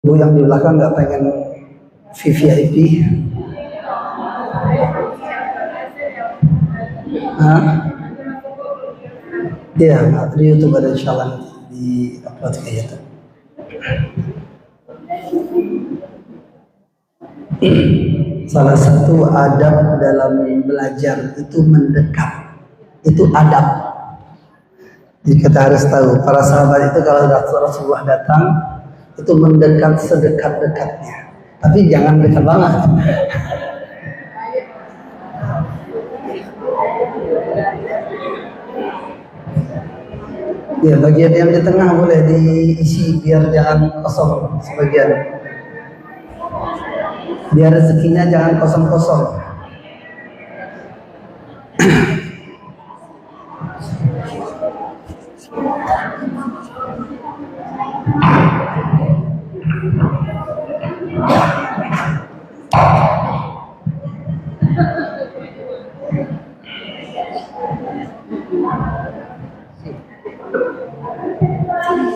Bu yang di belakang nggak pengen VVIP? Hah? Iya, di YouTube ada insyaallah di upload ke YouTube. Salah satu adab dalam belajar itu mendekat, itu adab. Jadi kita harus tahu, para sahabat itu kalau Rasulullah datang itu mendekat sedekat-dekatnya, tapi jangan dekat banget. Ya, bagian yang di tengah boleh diisi biar jangan kosong sebagian. Biar rezekinya jangan kosong-kosong.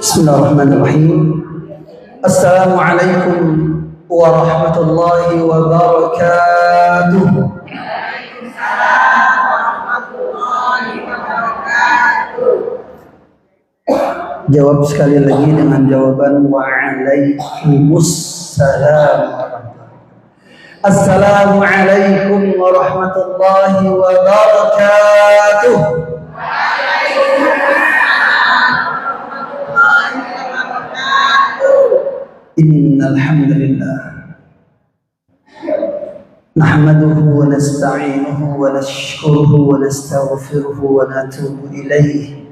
Bismillahirrahmanirrahim. Assalamualaikum warahmatullahi wabarakatuh. Jawab sekali lagi dengan jawaban wa'alaikumussalam. Assalamualaikum warahmatullahi wabarakatuh. Innal hamdalillah nahmaduhu wa nasta'inuhu wa nashkuruhu wa nastaghfiruhu wa natubu ilayhi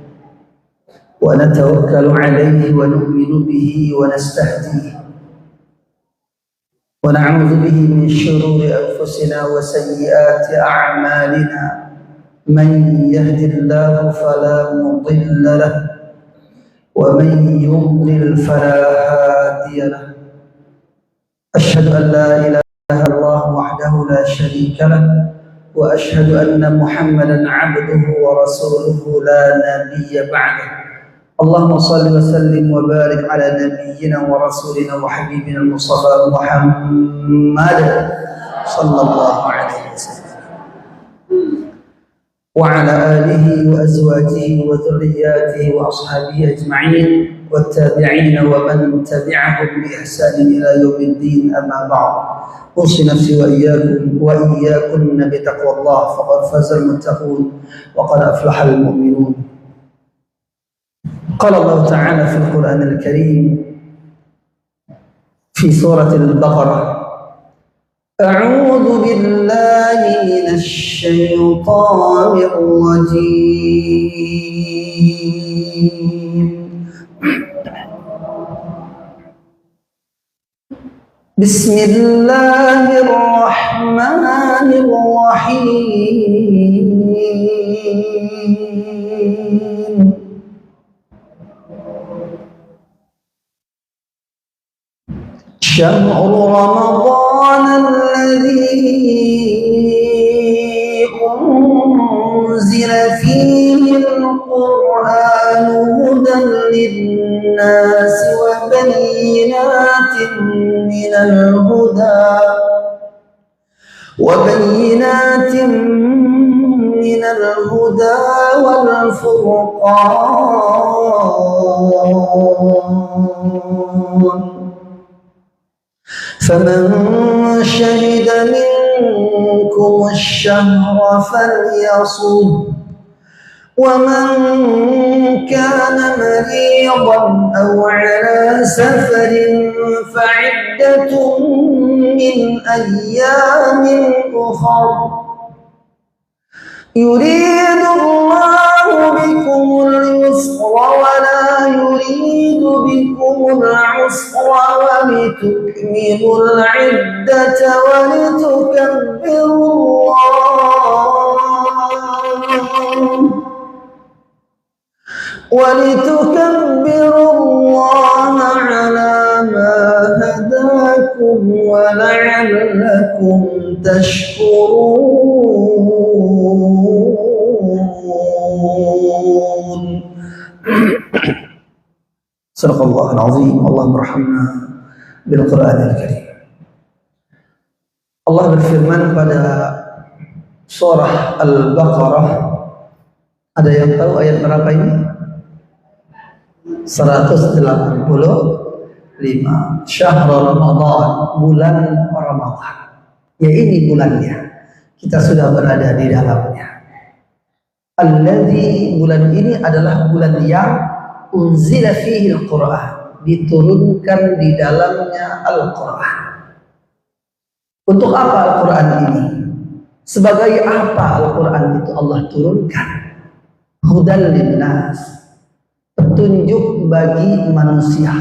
wa natawakkalu alayhi wa nu'minu bihi wa nastahdihi wa na'udzu bihi min shururi anfusina wa sayyiati a'malina man yahdihillahu fala mudilla lahu ومن يضلل فلا هادي له أشهد أن لا إله إلا الله وحده لا شريك له وأشهد أن محمدا عبده ورسوله لا نبي بعده اللهم صل وسلم وبارك على نبينا ورسولنا وحبيبنا المصطفى محمد صلى الله عليه وسلم وعلى آله وأزواجه وذرياته وأصحابه أجمعين والتابعين ومن تبعهم بإحسان إلى يوم الدين أما بعد أوصي نفسي وإياكن بتقوى الله فقد فاز المتقون وقد أفلح المؤمنون قال الله تعالى في القرآن الكريم في سورة البقرة أعوذ بالله من الشيطان الرجيم بسم الله الرحمن الرحيم شهر رمضان الذي أنزل فيه القرآن هدى للناس وبينات من الهدى والفرقان فمن شهد منكم الشهر فليصم ومن كان مريضا أو على سفر فعدة من أيام أخر يريد الله بكم اليسر ولا يريد بكم العسر ولتكملوا العدة ولتكبروا الله على ما هداكم ولعلكم تشكرون. صدق الله العظيم. اللهم ارحمنا bil Qur'anil Karim. Allah berfirman pada surah Al-Baqarah, ada yang tahu ayat berapa ini? 185. Syahrul Ramadan, bulan Ramadan. Ya, ini bulannya. Kita sudah berada di dalamnya. Alladzi, bulan ini adalah bulan yang unzila fihi al-Qur'an, diturunkan di dalamnya Al-Qur'an. Untuk apa Al-Qur'an ini? Sebagai apa Al-Qur'an itu Allah turunkan? Hudan linnas, petunjuk bagi manusia.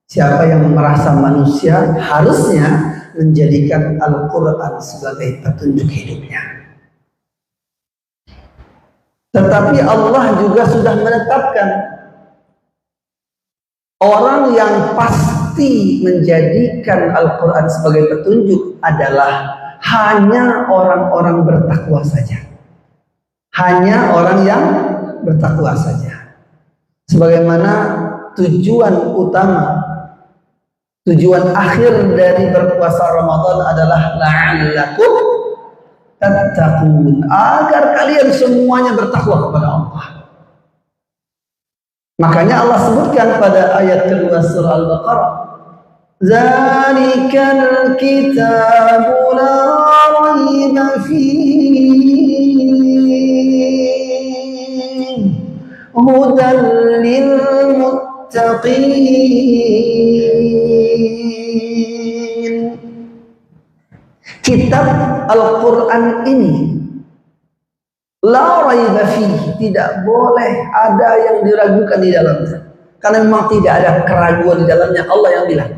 Siapa yang merasa manusia harusnya menjadikan Al-Qur'an sebagai petunjuk hidupnya. Tetapi Allah juga sudah menetapkan orang yang pasti menjadikan Al-Quran sebagai petunjuk adalah hanya orang-orang bertakwa saja. Hanya orang yang bertakwa saja. Sebagaimana tujuan utama, tujuan akhir dari berpuasa Ramadan adalah la'allakum tattaqun, agar kalian semuanya bertakwa kepada Allah. Makanya Allah sebutkan pada ayat kedua surah Al-Baqarah, "Zalikal kitabu la raiba fihi hudan lil muttaqin." Kitab Al-Quran ini la raiba fihi, tidak boleh ada yang diragukan di dalamnya, karena memang tidak ada keraguan di dalamnya. Allah yang bilang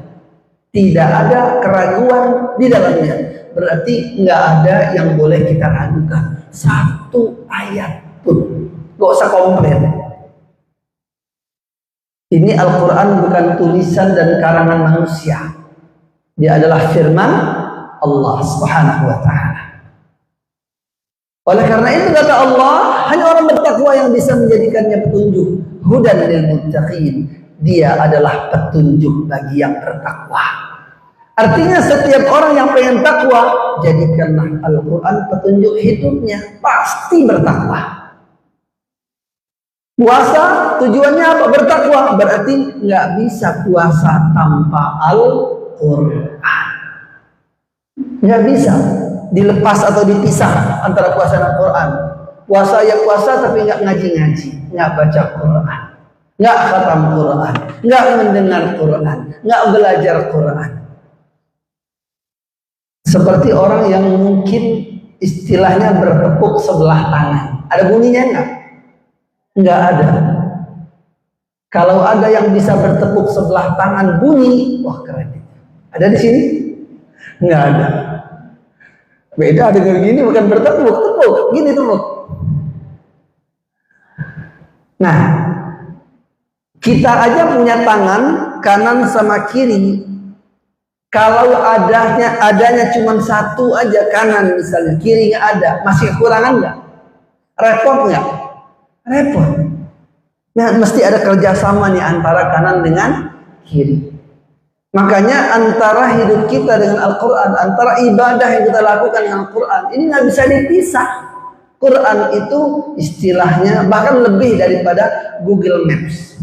tidak ada keraguan di dalamnya, berarti nggak ada yang boleh kita ragukan satu ayat pun, nggak usah komplain. Ini Al-Quran bukan tulisan dan karangan manusia, dia adalah firman Allah Subhanahu wa ta'ala. Oleh karena itu kata Allah, hanya orang bertakwa yang bisa menjadikannya petunjuk. Hudan lil muttaqin, dia adalah petunjuk bagi yang bertakwa. Artinya setiap orang yang pengen takwa, jadikanlah Al-Quran petunjuk hidupnya, pasti bertakwa. Puasa tujuannya apa? Bertakwa. Berarti nggak bisa puasa tanpa Al-Quran. Nggak bisa dilepas atau dipisah antara puasa dan Quran. Puasa ya puasa tapi nggak ngaji-ngaji, nggak baca Quran, nggak khatam Quran, nggak mendengar Quran, nggak belajar Quran. Seperti orang yang mungkin istilahnya bertepuk sebelah tangan. Ada bunyinya nggak? Nggak ada. Kalau ada yang bisa bertepuk sebelah tangan bunyi, wah keren. Ada di sini? Nggak ada. Beda dengan gini, bukan bertepuk, tepuk, gini tepuk. Nah, kita aja punya tangan kanan sama kiri. Kalau adanya cuma satu aja, kanan misalnya, kiri nggak ada, masih kekurangan nggak? Repot nggak? Repot. Nah, mesti ada kerjasama nih antara kanan dengan kiri. Makanya antara hidup kita dengan Al-Quran, antara ibadah yang kita lakukan dengan Al-Quran, ini nggak bisa dipisah. Quran itu istilahnya bahkan lebih daripada Google Maps.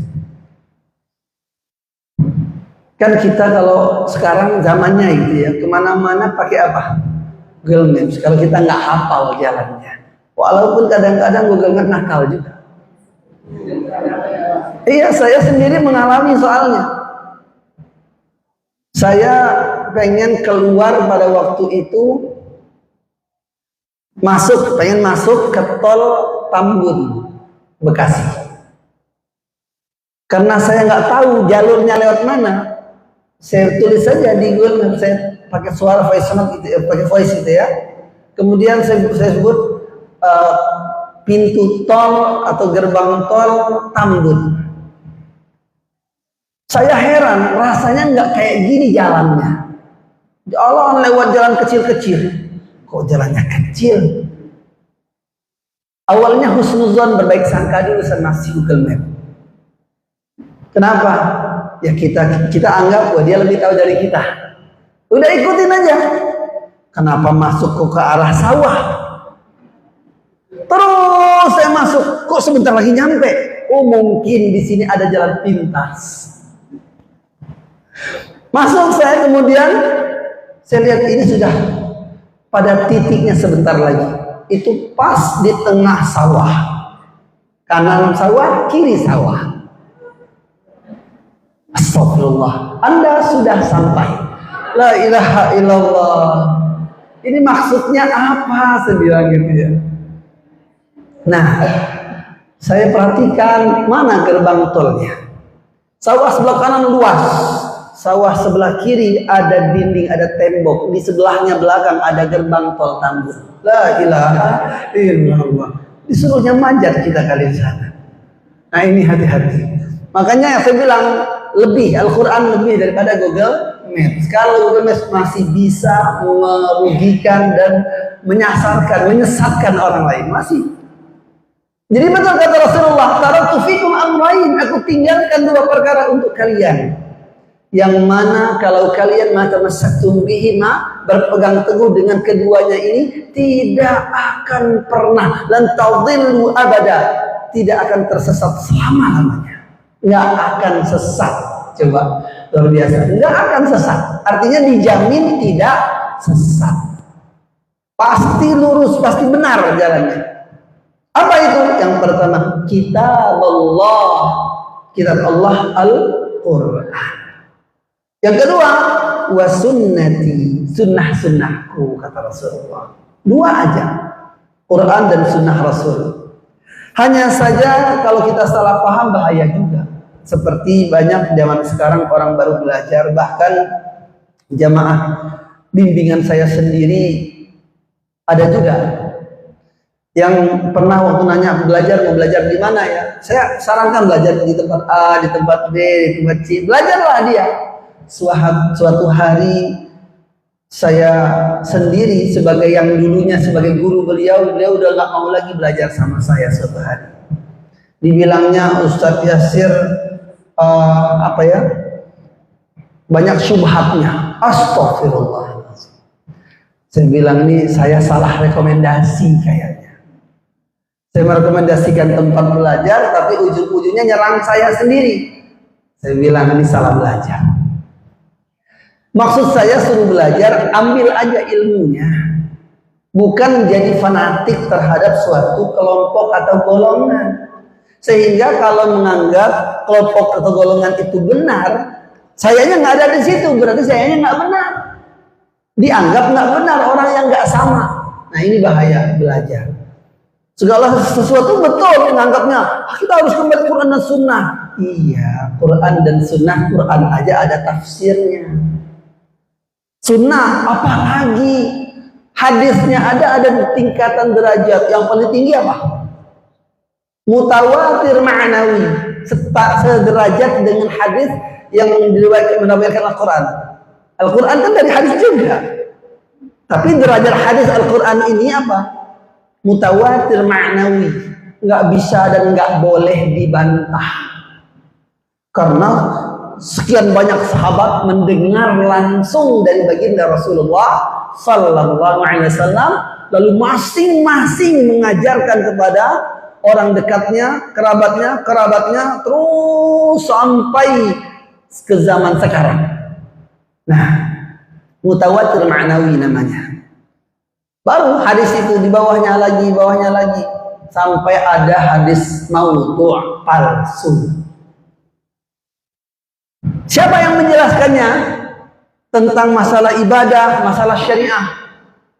Kan kita kalau sekarang zamannya itu ya, kemana-mana pakai apa? Google Maps. Kalau kita nggak hafal jalannya, walaupun kadang-kadang Google Maps nakal juga. Iya, saya sendiri mengalami soalnya. Saya pengen keluar pada waktu itu, pengen masuk ke tol Tambun, Bekasi. Karena saya nggak tahu jalurnya lewat mana, saya tulis saja di Google Maps, saya pakai suara voice note gitu, pakai voice gitu ya. Kemudian saya sebut pintu tol atau gerbang tol Tambun. Saya heran, rasanya nggak kayak gini jalannya. Ya Allah, lewat jalan kecil-kecil. Kok jalannya kecil? Awalnya husnuzon, berbaik sangka dulu sama si Google Map. Kenapa? ya kita anggap wah dia lebih tahu dari kita. Udah ikutin aja. Kenapa masuk ke arah sawah? Terus saya masuk, kok sebentar lagi nyampe? Oh mungkin di sini ada jalan pintas. Masuk saya kemudian saya lihat ini sudah pada titiknya sebentar lagi. Itu pas di tengah sawah. Kanan sawah, kiri sawah. Astagfirullah, Anda sudah sampai. La ilaha illallah. Ini maksudnya apa? Saya bilang gitu ya. Nah, saya perhatikan mana gerbang tolnya. Sawah sebelah kanan luas, sawah sebelah kiri ada dinding, ada tembok. Di sebelahnya belakang ada gerbang tol Tambun. La ilaha illallah. Disuruhnya manjat kita kali di sana. Nah ini hati-hati. Makanya saya bilang lebih Al-Quran lebih daripada Google Maps. Kalau Google Maps masih bisa merugikan dan menyesatkan orang lain, masih. Jadi betul kata Rasulullah, taraktu fikum amrayn, aku tinggalkan dua perkara untuk kalian. Yang mana kalau kalian matamassaktum bihima, berpegang teguh dengan keduanya ini, tidak akan pernah lan tadhillu abada, tidak akan tersesat selama-lamanya. Nggak akan sesat. Coba, luar biasa. Nggak akan sesat. Artinya dijamin tidak sesat. Pasti lurus, pasti benar jalannya. Apa itu? Yang pertama, kitab Allah. Kitab Allah Al-Quran. Yang kedua, wa sunnati, sunnah-sunnahku, kata Rasulullah. Dua aja, Quran dan sunnah Rasul. Hanya saja kalau kita salah paham bahaya juga. Seperti banyak zaman sekarang orang baru belajar, bahkan jamaah bimbingan saya sendiri ada juga yang pernah waktu nanya mau belajar di mana ya? Saya sarankan belajar di tempat A, di tempat B, di tempat C. Belajarlah dia. Suatu hari saya sendiri sebagai yang dulunya sebagai guru beliau udah nggak mau lagi belajar sama saya suatu hari. Dibilangnya Ustadz Yasir banyak syubhatnya. Astagfirullah. Saya bilang nih saya salah rekomendasi kayaknya. Saya merekomendasikan tempat belajar tapi ujung-ujungnya nyerang saya sendiri. Saya bilang ini salah belajar. Maksud saya suruh belajar, ambil aja ilmunya. Bukan jadi fanatik terhadap suatu kelompok atau golongan. Sehingga kalau menganggap kelompok atau golongan itu benar, sayanya nggak ada di situ, berarti sayanya nggak benar. Dianggap nggak benar orang yang nggak sama. Nah ini bahaya belajar. Segala sesuatu betul menganggapnya kita harus kembali Quran dan Sunnah. Iya, Quran dan Sunnah, Quran aja ada tafsirnya. Sunnah apalagi hadisnya ada tingkatan derajat. Yang paling tinggi apa? Mutawatir ma'nawi, sederajat dengan hadis yang diriwayatkan Al-Quran. Al-Quran kan dari hadis juga. Tapi derajat hadis Al-Quran ini apa? Mutawatir ma'nawi, nggak bisa dan nggak boleh dibantah. Karena sekian banyak sahabat mendengar langsung dari baginda Rasulullah Sallallahu Alaihi Wasallam, lalu masing-masing mengajarkan kepada orang dekatnya, kerabatnya, terus sampai ke zaman sekarang. Nah, mutawatir ma'nawi namanya. Baru hadis itu di bawahnya lagi, sampai ada hadis maudhu' palsu. Siapa yang menjelaskannya tentang masalah ibadah, masalah syariah?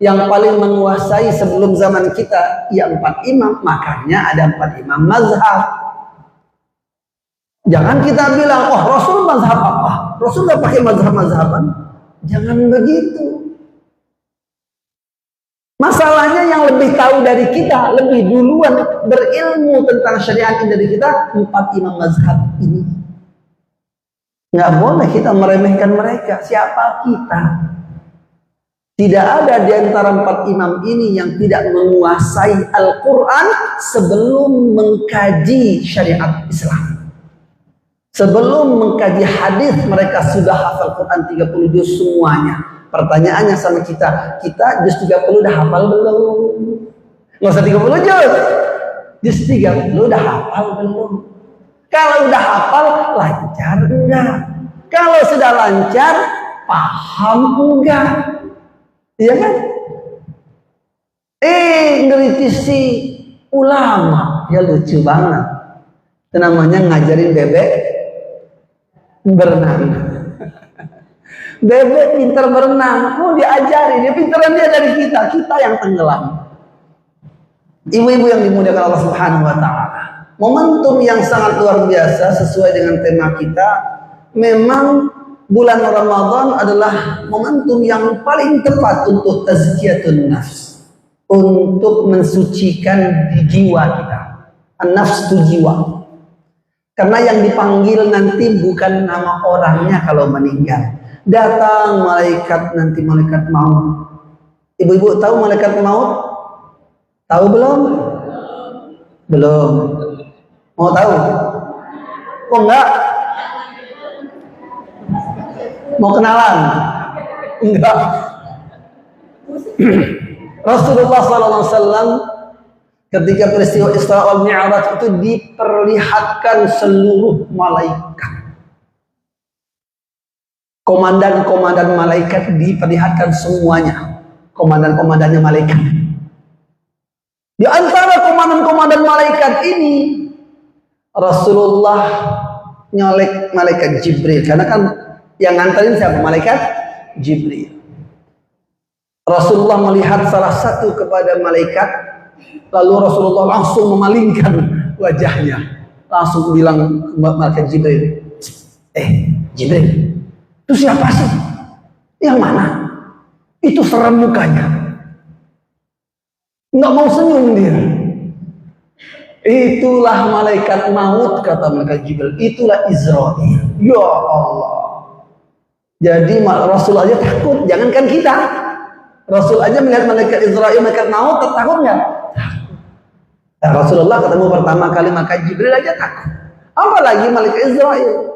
Yang paling menguasai sebelum zaman kita ya 4 imam, makanya ada 4 imam mazhab. Jangan kita bilang, oh Rasul mazhab apa? Rasul gak pakai mazhab-mazhaban. Jangan begitu. Masalahnya yang lebih tahu dari kita, lebih duluan berilmu tentang syariat ini dari kita, 4 imam mazhab ini. Nggak boleh kita meremehkan mereka. Siapa kita? Tidak ada di antara 4 imam ini yang tidak menguasai Al-Quran sebelum mengkaji syariat Islam. Sebelum mengkaji hadis mereka sudah hafal Quran 30 juz semuanya. Pertanyaannya sama kita juz 30 udah hafal belum? Nggak usah 30 juz. Juz 30 udah hafal belum? Kalau udah hafal, lancar enggak? Kalau sudah lancar, paham enggak? Iya kan? Ngeritisi ulama, ya lucu banget. Itu namanya ngajarin bebek berenang. Bebek pintar berenang, mau diajari, dia pintaran dia dari kita yang tenggelam. Ibu-ibu yang dimuliakan Allah Subhanahu wa taala. Momentum yang sangat luar biasa sesuai dengan tema kita. Memang bulan Ramadan adalah momentum yang paling tepat untuk tazkiyatun nafs, untuk mensucikan jiwa kita. An-nafs itu jiwa. Karena yang dipanggil nanti bukan nama orangnya kalau meninggal. Datang malaikat, nanti malaikat maut. Ibu-ibu tahu malaikat maut? Tahu belum? Belum. Mau tahu? Kok enggak? Mau kenalan? Enggak. Rasulullah SAW ketika peristiwa Isra wal Mi'raj itu diperlihatkan seluruh malaikat. Komandan-komandan malaikat diperlihatkan semuanya. Komandan-komandannya malaikat. Di antara komandan-komandan malaikat ini Rasulullah nyolek malaikat Jibril. Karena kan yang nganterin siapa? Malaikat Jibril. Rasulullah melihat salah satu kepada malaikat. Lalu Rasulullah langsung memalingkan wajahnya. Langsung bilang ke malaikat Jibril. Jibril. Itu siapa sih? Yang mana? Itu serem mukanya. Nggak mau senyum dia. Itulah malaikat maut, kata malaikat Jibril. Itulah Israel. Ya Allah. Jadi Rasul aja takut. Jangankan kita. Rasul aja melihat malaikat Israel, malaikat maut, takut nggak? Takut. Rasulullah ketemu pertama kali malaikat Jibril aja takut. Apalagi malaikat Israel.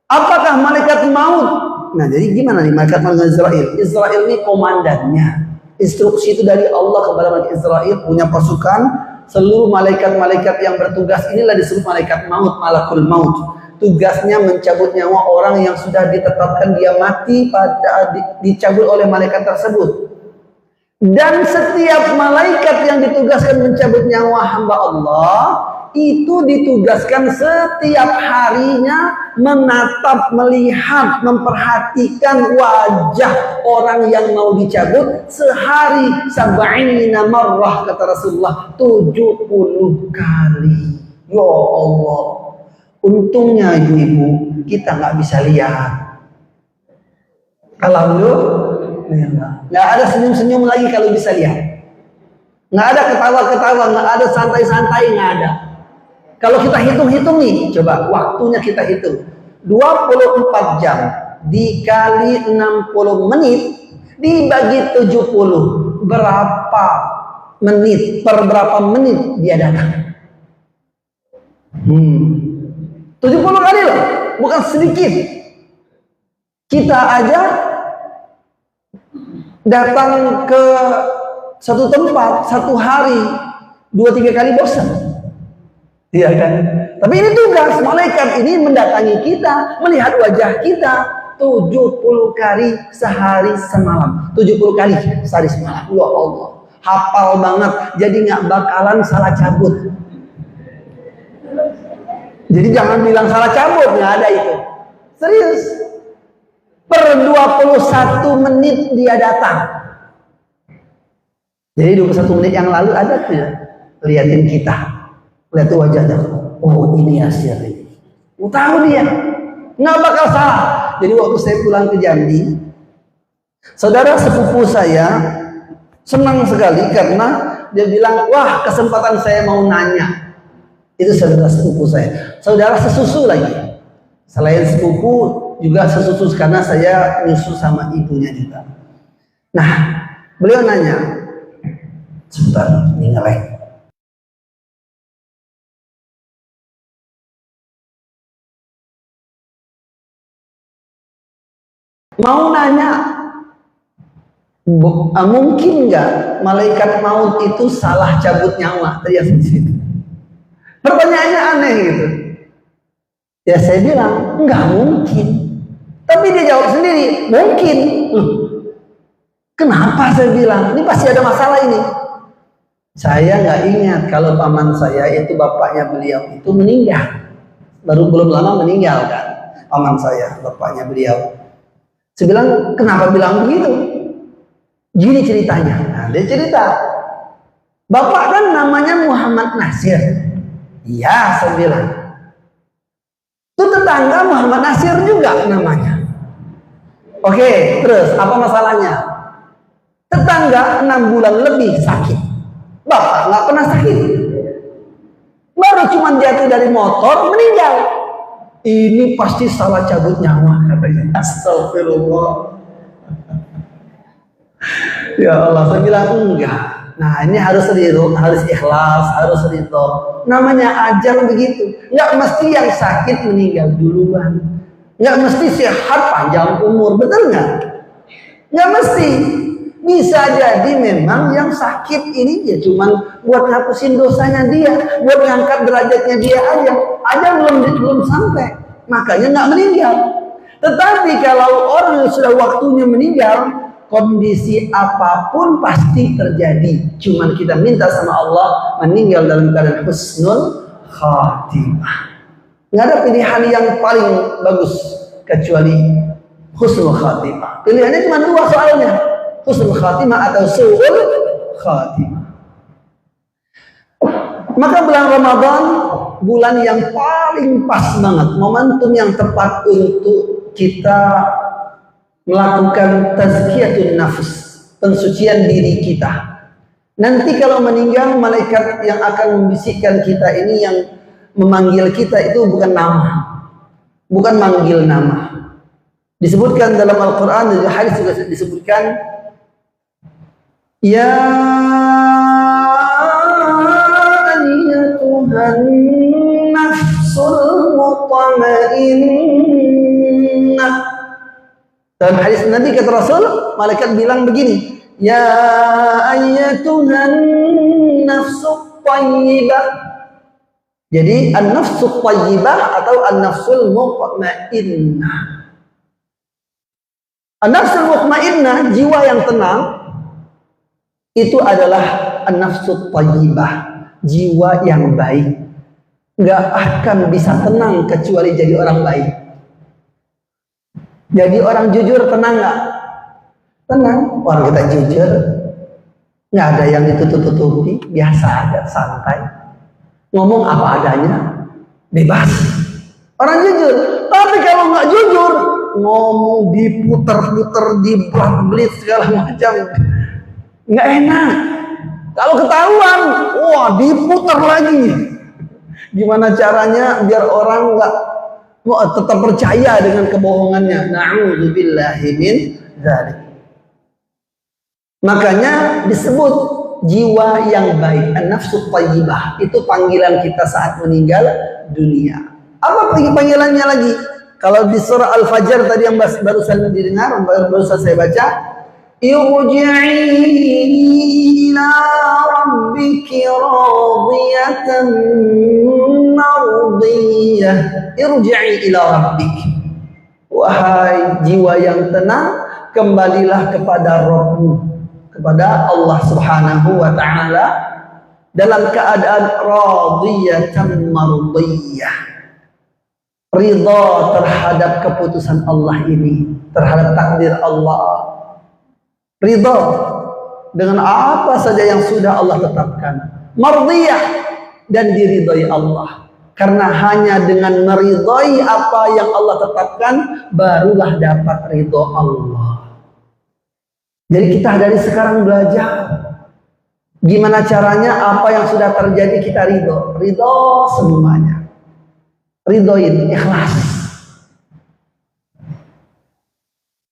Apakah malaikat maut? Nah, jadi gimana nih malaikat Israel? Israel ini komandannya. Instruksi itu dari Allah kepada malaikat Israel, punya pasukan. Seluruh malaikat-malaikat yang bertugas inilah disebut malaikat maut, malakul maut. Tugasnya mencabut nyawa orang yang sudah ditetapkan dia mati pada dicabut oleh malaikat tersebut. Dan setiap malaikat yang ditugaskan mencabut nyawa hamba Allah itu ditugaskan setiap harinya menatap, melihat, memperhatikan wajah orang yang mau dicabut sehari sab'ina marrah, kata Rasulullah, 70 kali. Ya Allah, untungnya ibu-ibu kita nggak bisa lihat. Alhamdulillah, nggak ada senyum-senyum lagi kalau bisa lihat. Nggak ada ketawa-ketawa, nggak ada santai-santai, nggak ada. Kalau kita hitung-hitung nih, coba waktunya kita hitung. 24 jam dikali 60 menit dibagi 70. Berapa menit? Per berapa menit dia datang? 70 kali loh, bukan sedikit. Kita aja datang ke satu tempat, satu hari, 2-3 kali bosan. Iya kan? Tapi ini tugas malaikat ini mendatangi kita, melihat wajah kita 70 kali sehari semalam. 70 kali sehari semalam. Ya Allah, hafal banget. Jadi nggak bakalan salah cabut. Jadi jangan bilang salah cabut, nggak ada itu. Serius. Per 21 menit dia datang. Jadi 21 menit yang lalu ada tuh ya, liatin kita. Lihat wajahnya, oh ini hasilnya. Tahu dia, nggak bakal salah. Jadi waktu saya pulang ke Jambi, saudara sepupu saya senang sekali karena dia bilang, wah kesempatan saya mau nanya. Itu saudara sepupu saya. Saudara sesusu lagi. Selain sepupu juga sesusu karena saya nyusu sama ibunya juga. Nah, beliau nanya, sebentar, ini ngelek. Mau nanya, mungkin nggak malaikat maut itu salah cabut nyawa? Terjadi di situ. Pertanyaannya aneh gitu. Ya saya bilang nggak mungkin. Tapi dia jawab sendiri, mungkin. Kenapa saya bilang? Ini pasti ada masalah ini. Saya nggak ingat kalau paman saya itu bapaknya beliau itu meninggal. Belum lama meninggal kan, paman saya, bapaknya beliau. Saya bilang, kenapa bilang begitu? Gini ceritanya. Nah, dia cerita, bapak kan namanya Muhammad Nasir. Iya, saya bilang. Itu tetangga Muhammad Nasir juga namanya. Oke, terus apa masalahnya? Tetangga 6 bulan lebih sakit. Bapak nggak pernah sakit. Baru cuma jatuh dari motor meninggal. Ini pasti salah cabut nyawa katanya. Astagfirullah. Ya Allah, saya bilang enggak. Nah, ini harus ridho, harus ikhlas, harus ridho. Namanya ajal begitu. Enggak mesti yang sakit meninggal duluan. Enggak mesti sehat panjang umur, betul nggak? Enggak mesti. Bisa jadi memang yang sakit ini ya cuman buat ngapusin dosanya dia, buat ngangkat derajatnya dia aja belum sampai, makanya nggak meninggal. Tetapi kalau orang yang sudah waktunya meninggal, kondisi apapun pasti terjadi. Cuman kita minta sama Allah meninggal dalam keadaan husnul khatimah. Nggak ada pilihan yang paling bagus kecuali husnul khatimah. Pilihannya cuma 2 soalnya. Husnul khatimah atau su'ul khatimah. Maka bulan Ramadan bulan yang paling pas banget, momentum yang tepat untuk kita melakukan tazkiyatun nafs, pensucian diri kita. Nanti kalau meninggal, malaikat yang akan membisikkan kita ini, yang memanggil kita itu bukan nama, bukan manggil nama. Disebutkan dalam Al-Quran dan hadis juga disebutkan, ya ayyatuhan nafsul mutmainnah. Dalam hadis Nabi kata Rasul, malaikat bilang begini, ya ayyatuhan nafsul thayyibah. Jadi an-nafsul thayyibah atau an-nafsul mutmainnah. An-nafsul mutmainnah, jiwa yang tenang, itu adalah an-nafsul thayyibah, jiwa yang baik. Nggak akan bisa tenang kecuali jadi orang baik. Jadi orang jujur tenang nggak? Tenang. Orang kita jujur, nggak ada yang ditutup-tutupi, biasa aja, santai. Ngomong apa adanya, bebas. Orang jujur. Tapi kalau nggak jujur, ngomong diputer-puter, diblit segala macam, nggak enak. Kalau ketahuan, wah diputer lagi. Gimana caranya biar orang nggak tetap percaya dengan kebohongannya? Na'udzubillahi min dzalik. Makanya disebut jiwa yang baik, an-nafsu thayyibah. Itu panggilan kita saat meninggal dunia. Apa panggilannya lagi? Kalau di surah Al-Fajr tadi yang barusan didengar, barusan saya baca, irji'i ila rabbiki radiyatan mardiyah. Irji'i ila rabbiki. Wahai jiwa yang tenang, kembalilah kepada Rabbmu, kepada Allah Subhanahu wa ta'ala, dalam keadaan radiyatan mardiyah, ridha terhadap keputusan Allah ini, terhadap takdir Allah, ridha dengan apa saja yang sudah Allah tetapkan, mardiyah, dan diridhai Allah. Karena hanya dengan meridhai apa yang Allah tetapkan, barulah dapat ridho Allah. Jadi kita dari sekarang belajar gimana caranya apa yang sudah terjadi kita ridho, ridho semuanya, ridhoin, ikhlas,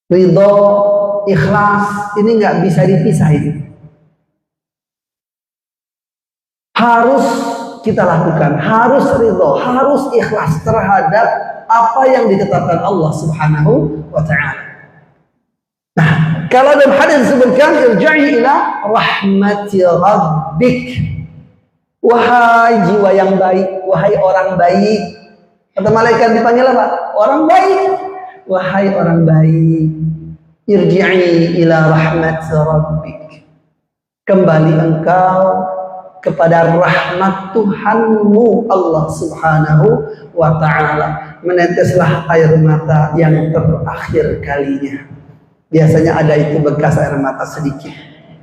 ridho, ikhlas ini nggak bisa dipisahin, harus kita lakukan, harus ridho, harus ikhlas terhadap apa yang ditetapkan Allah Subhanahu wa ta'ala. Kalau dalam hadis disebutkan irji'i ila rahmati rabbik. Wahai jiwa yang baik, wahai orang baik. Kata malaikat dipanggil apa? Orang baik. Wahai orang baik, irji'i ila rahmati rabbik. Kembali engkau kepada rahmat Tuhanmu Allah Subhanahu wa ta'ala. Meneteslah air mata yang terakhir kalinya. Biasanya ada itu bekas air mata sedikit.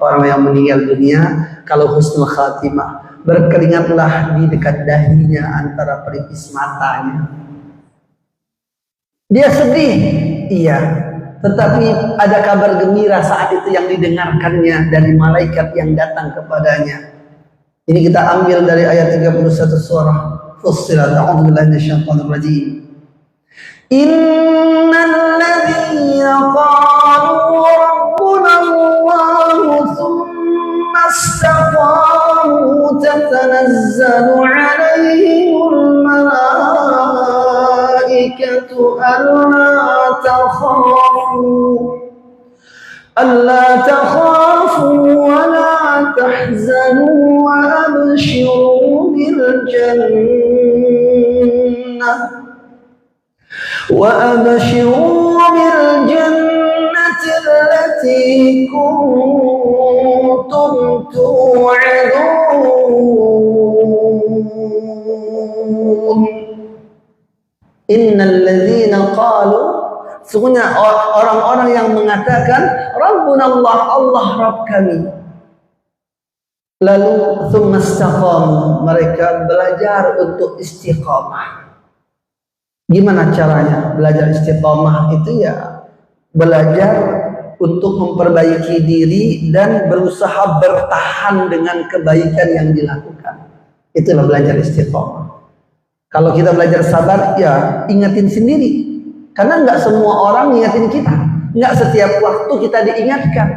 Orang yang meninggal dunia, kalau husnul khatimah, berkeringatlah di dekat dahinya antara pelipis matanya. Dia sedih, iya. Tetapi ada kabar gembira saat itu yang didengarkannya dari malaikat yang datang kepadanya. Ini kita ambil dari ayat 31 surah Fussilat. A'udzubillahi minasyaitonir rajim. Innal ladzina qalu rabbuna Allah tsumma istaqamu tatanazzalu 'alaihimul malaikatu ألا تخافوا ولا تحزنوا وأبشروا بالجنة التي كنتم توعدون Innal ladzina qalu, sesungguhnya orang-orang yang mengatakan Rabbuna Allah, Allah Rabb kami. Lalu tsumma istaqamu, mereka belajar untuk istiqamah. Gimana caranya belajar istiqamah? Itu ya belajar untuk memperbaiki diri dan berusaha bertahan dengan kebaikan yang dilakukan. Itulah belajar istiqamah. Kalau kita belajar sabar, ya ingatin sendiri. Karena nggak semua orang ingatin kita. Nggak setiap waktu kita diingatkan.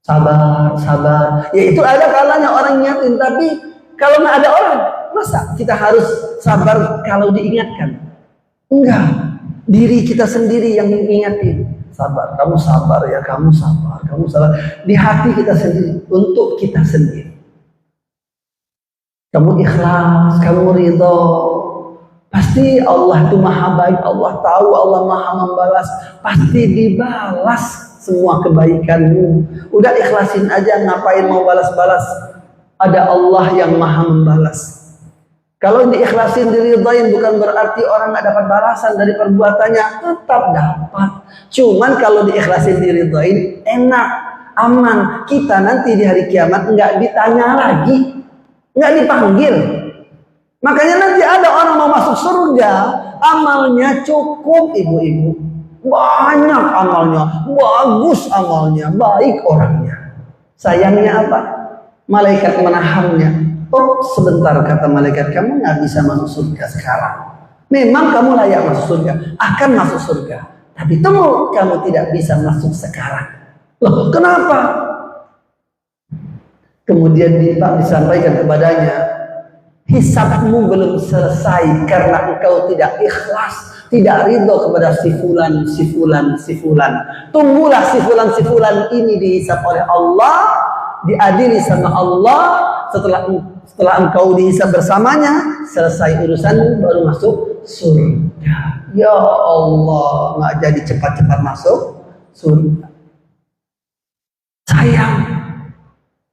Sabar, sabar. Ya itu ada kalanya orang ingatin. Tapi kalau nggak ada orang, masa kita harus sabar kalau diingatkan? Enggak. Diri kita sendiri yang ingatin. Sabar, kamu sabar ya, kamu sabar, kamu sabar. Di hati kita sendiri, untuk kita sendiri. Kamu ikhlas, kamu ridho. Pasti Allah itu maha baik, Allah tahu, Allah maha membalas. Pasti dibalas semua kebaikanmu. Udah ikhlasin aja, ngapain mau balas-balas? Ada Allah yang maha membalas. Kalau diikhlasin, diridhoin, bukan berarti orang gak dapat balasan dari perbuatannya. Tetap dapat. Cuman kalau diikhlasin, diridhoin, enak, aman. Kita nanti di hari kiamat gak ditanya lagi. Nggak dipanggil. Makanya nanti ada orang mau masuk surga, amalnya cukup, ibu-ibu, banyak amalnya, bagus amalnya, baik orangnya. Sayangnya apa? Malaikat menahannya. Oh sebentar, kata malaikat, kamu nggak bisa masuk surga sekarang. Memang kamu layak masuk surga, akan masuk surga, tapi tunggu, kamu tidak bisa masuk sekarang. Loh kenapa? Kemudian disampaikan kepadanya, hisabmu belum selesai karena engkau tidak ikhlas, tidak ridho kepada si fulan, si fulan, si fulan. Tunggulah si fulan, si fulan ini dihisab oleh Allah, diadili sama Allah. Setelah engkau dihisab bersamanya, selesai urusanmu, baru masuk surga. Ya Allah, nggak jadi cepat-cepat masuk surga. Sayang.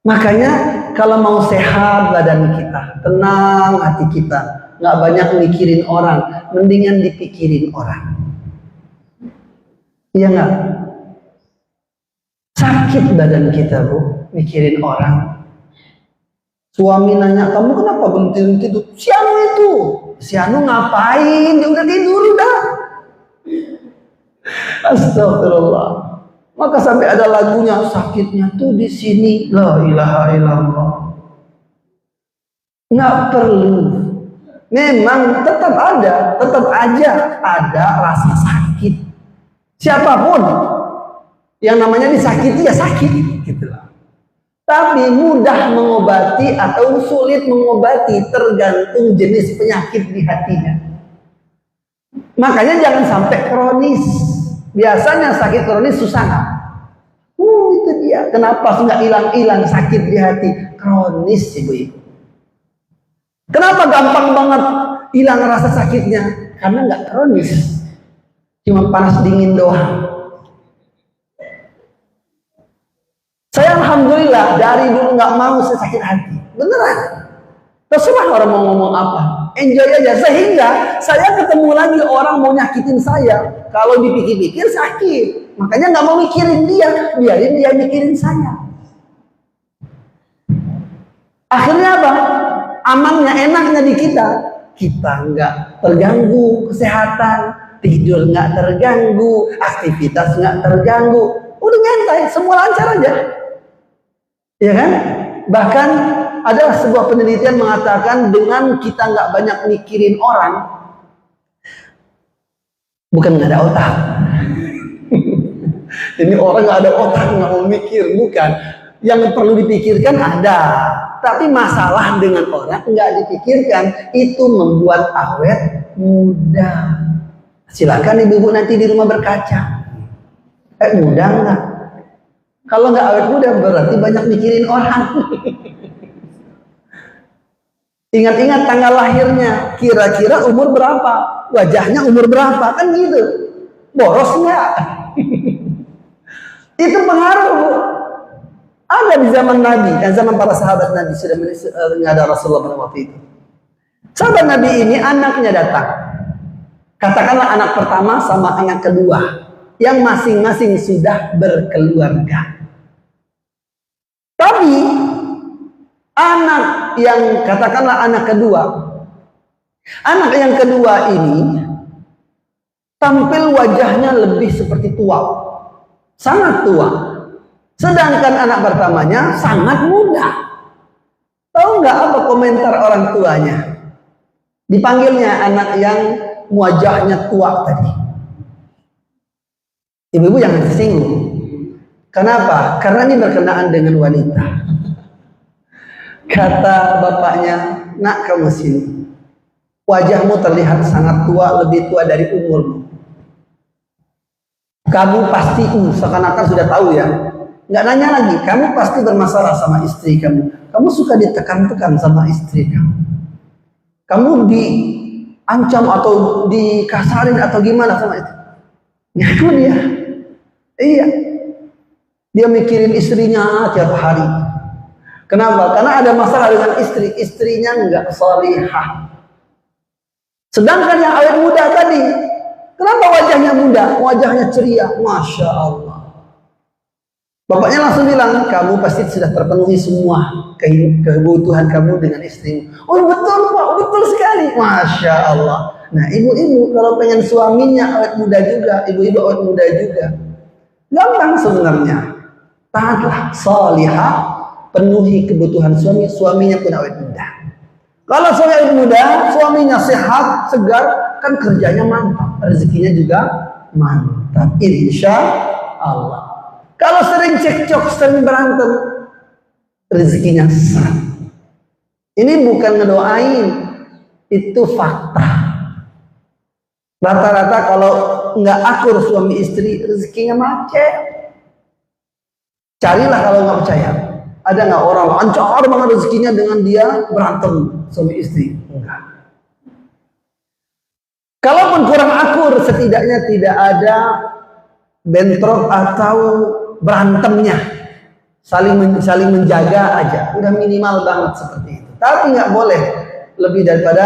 Makanya kalau mau sehat badan kita, tenang hati kita, nggak banyak mikirin orang, mendingan dipikirin orang. Iya nggak? Sakit badan kita, Bu, mikirin orang. Suami nanya, kamu kenapa belum tidur? Si Anu itu, si Anu ngapain? Dia udah tidur udah. Astagfirullah. Maka sampai ada lagunya, sakitnya tuh di sini. La ilaha illallah. Nggak perlu. Memang tetap aja ada rasa sakit. Siapapun yang namanya disakiti ya sakit, gitulah. Tapi mudah mengobati atau sulit mengobati tergantung jenis penyakit di hatinya. Makanya jangan sampai kronis. Biasanya sakit kronis susah nggak? Itu dia. Kenapa nggak hilang-hilang sakit di hati? Kronis, ibu-ibu. Kenapa gampang banget hilang rasa sakitnya? Karena nggak kronis. Cuma panas dingin doang. Saya alhamdulillah dari dulu nggak mau saya sakit hati. Beneran. Terserah orang mau ngomong apa. Enjoy aja. Sehingga saya ketemu lagi orang mau nyakitin saya. Kalau dipikir-pikir sakit. Makanya nggak mau mikirin dia. Biarin dia mikirin saya. Akhirnya apa? Amannya, enaknya di kita. Kita nggak terganggu kesehatan. Tidur nggak terganggu. Aktivitas nggak terganggu. Udah nyantai. Semua lancar aja. Ya kan? Bahkan adalah sebuah penelitian mengatakan dengan kita nggak banyak mikirin orang, bukan nggak ada otak. Ini orang nggak ada otak, nggak mau mikir, bukan. Yang perlu dipikirkan ada, tapi masalah dengan orang nggak dipikirkan itu membuat awet muda. Silakan ibu-ibu nanti di rumah berkaca. Muda nggak? Kalau nggak awet muda berarti banyak mikirin orang. Ingat-ingat tanggal lahirnya, kira-kira umur berapa, wajahnya umur berapa, kan gitu. Boros nggak? Itu pengaruh. Ada di zaman Nabi, dan zaman para sahabat Nabi sudah ada Rasulullah pada waktu itu. Sahabat Nabi ini anaknya datang. Katakanlah anak pertama sama anak kedua, yang masing-masing sudah berkeluarga. Tapi anak yang katakanlah anak yang kedua ini tampil wajahnya lebih seperti tua, sangat tua. Sedangkan anak pertamanya sangat muda. Tahu nggak apa komentar orang tuanya? Dipanggilnya anak yang wajahnya tua tadi. Ibu-ibu jangan tersinggung. Kenapa? Karena ini berkenaan dengan wanita. Kata bapaknya, nak kamu sini. Wajahmu terlihat sangat tua, lebih tua dari umurmu. Kamu pasti, seakan-akan sudah tahu ya. Nggak nanya lagi, kamu pasti bermasalah sama istri kamu. Kamu suka ditekan-tekan sama istri kamu. Kamu diancam atau dikasarin atau gimana sama itu. Ngaku dia. Iya. Dia mikirin istrinya tiap hari. Kenapa? Karena ada masalah dengan istri. Istrinya nggak salihah. Sedangkan yang awet muda tadi, kenapa wajahnya muda? Wajahnya ceria. Masya Allah. Bapaknya langsung bilang, kamu pasti sudah terpenuhi semua kebutuhan kamu dengan istrimu. Oh betul Pak, betul sekali. Masya Allah. Nah ibu-ibu kalau pengen suaminya awet muda juga, ibu-ibu awet muda juga, gampang sebenarnya. Taatlah, salihah, penuhi kebutuhan suami, suaminya pun awet muda. Kalau suami awet muda, suaminya sehat, segar, kan kerjanya mantap, rezekinya juga mantap. Insya Allah. Kalau sering cekcok, sering berantem, rezekinya seret. Ini bukan ngedoain, itu fakta. Rata-rata kalau nggak akur suami istri, rezekinya macet. Carilah kalau nggak percaya. Ada nggak orang lancar banget rezekinya dengan dia berantem suami istri? Enggak. Kalaupun kurang akur, setidaknya tidak ada bentrok atau berantemnya, saling menjaga aja, udah minimal banget seperti itu. Tapi nggak boleh lebih daripada,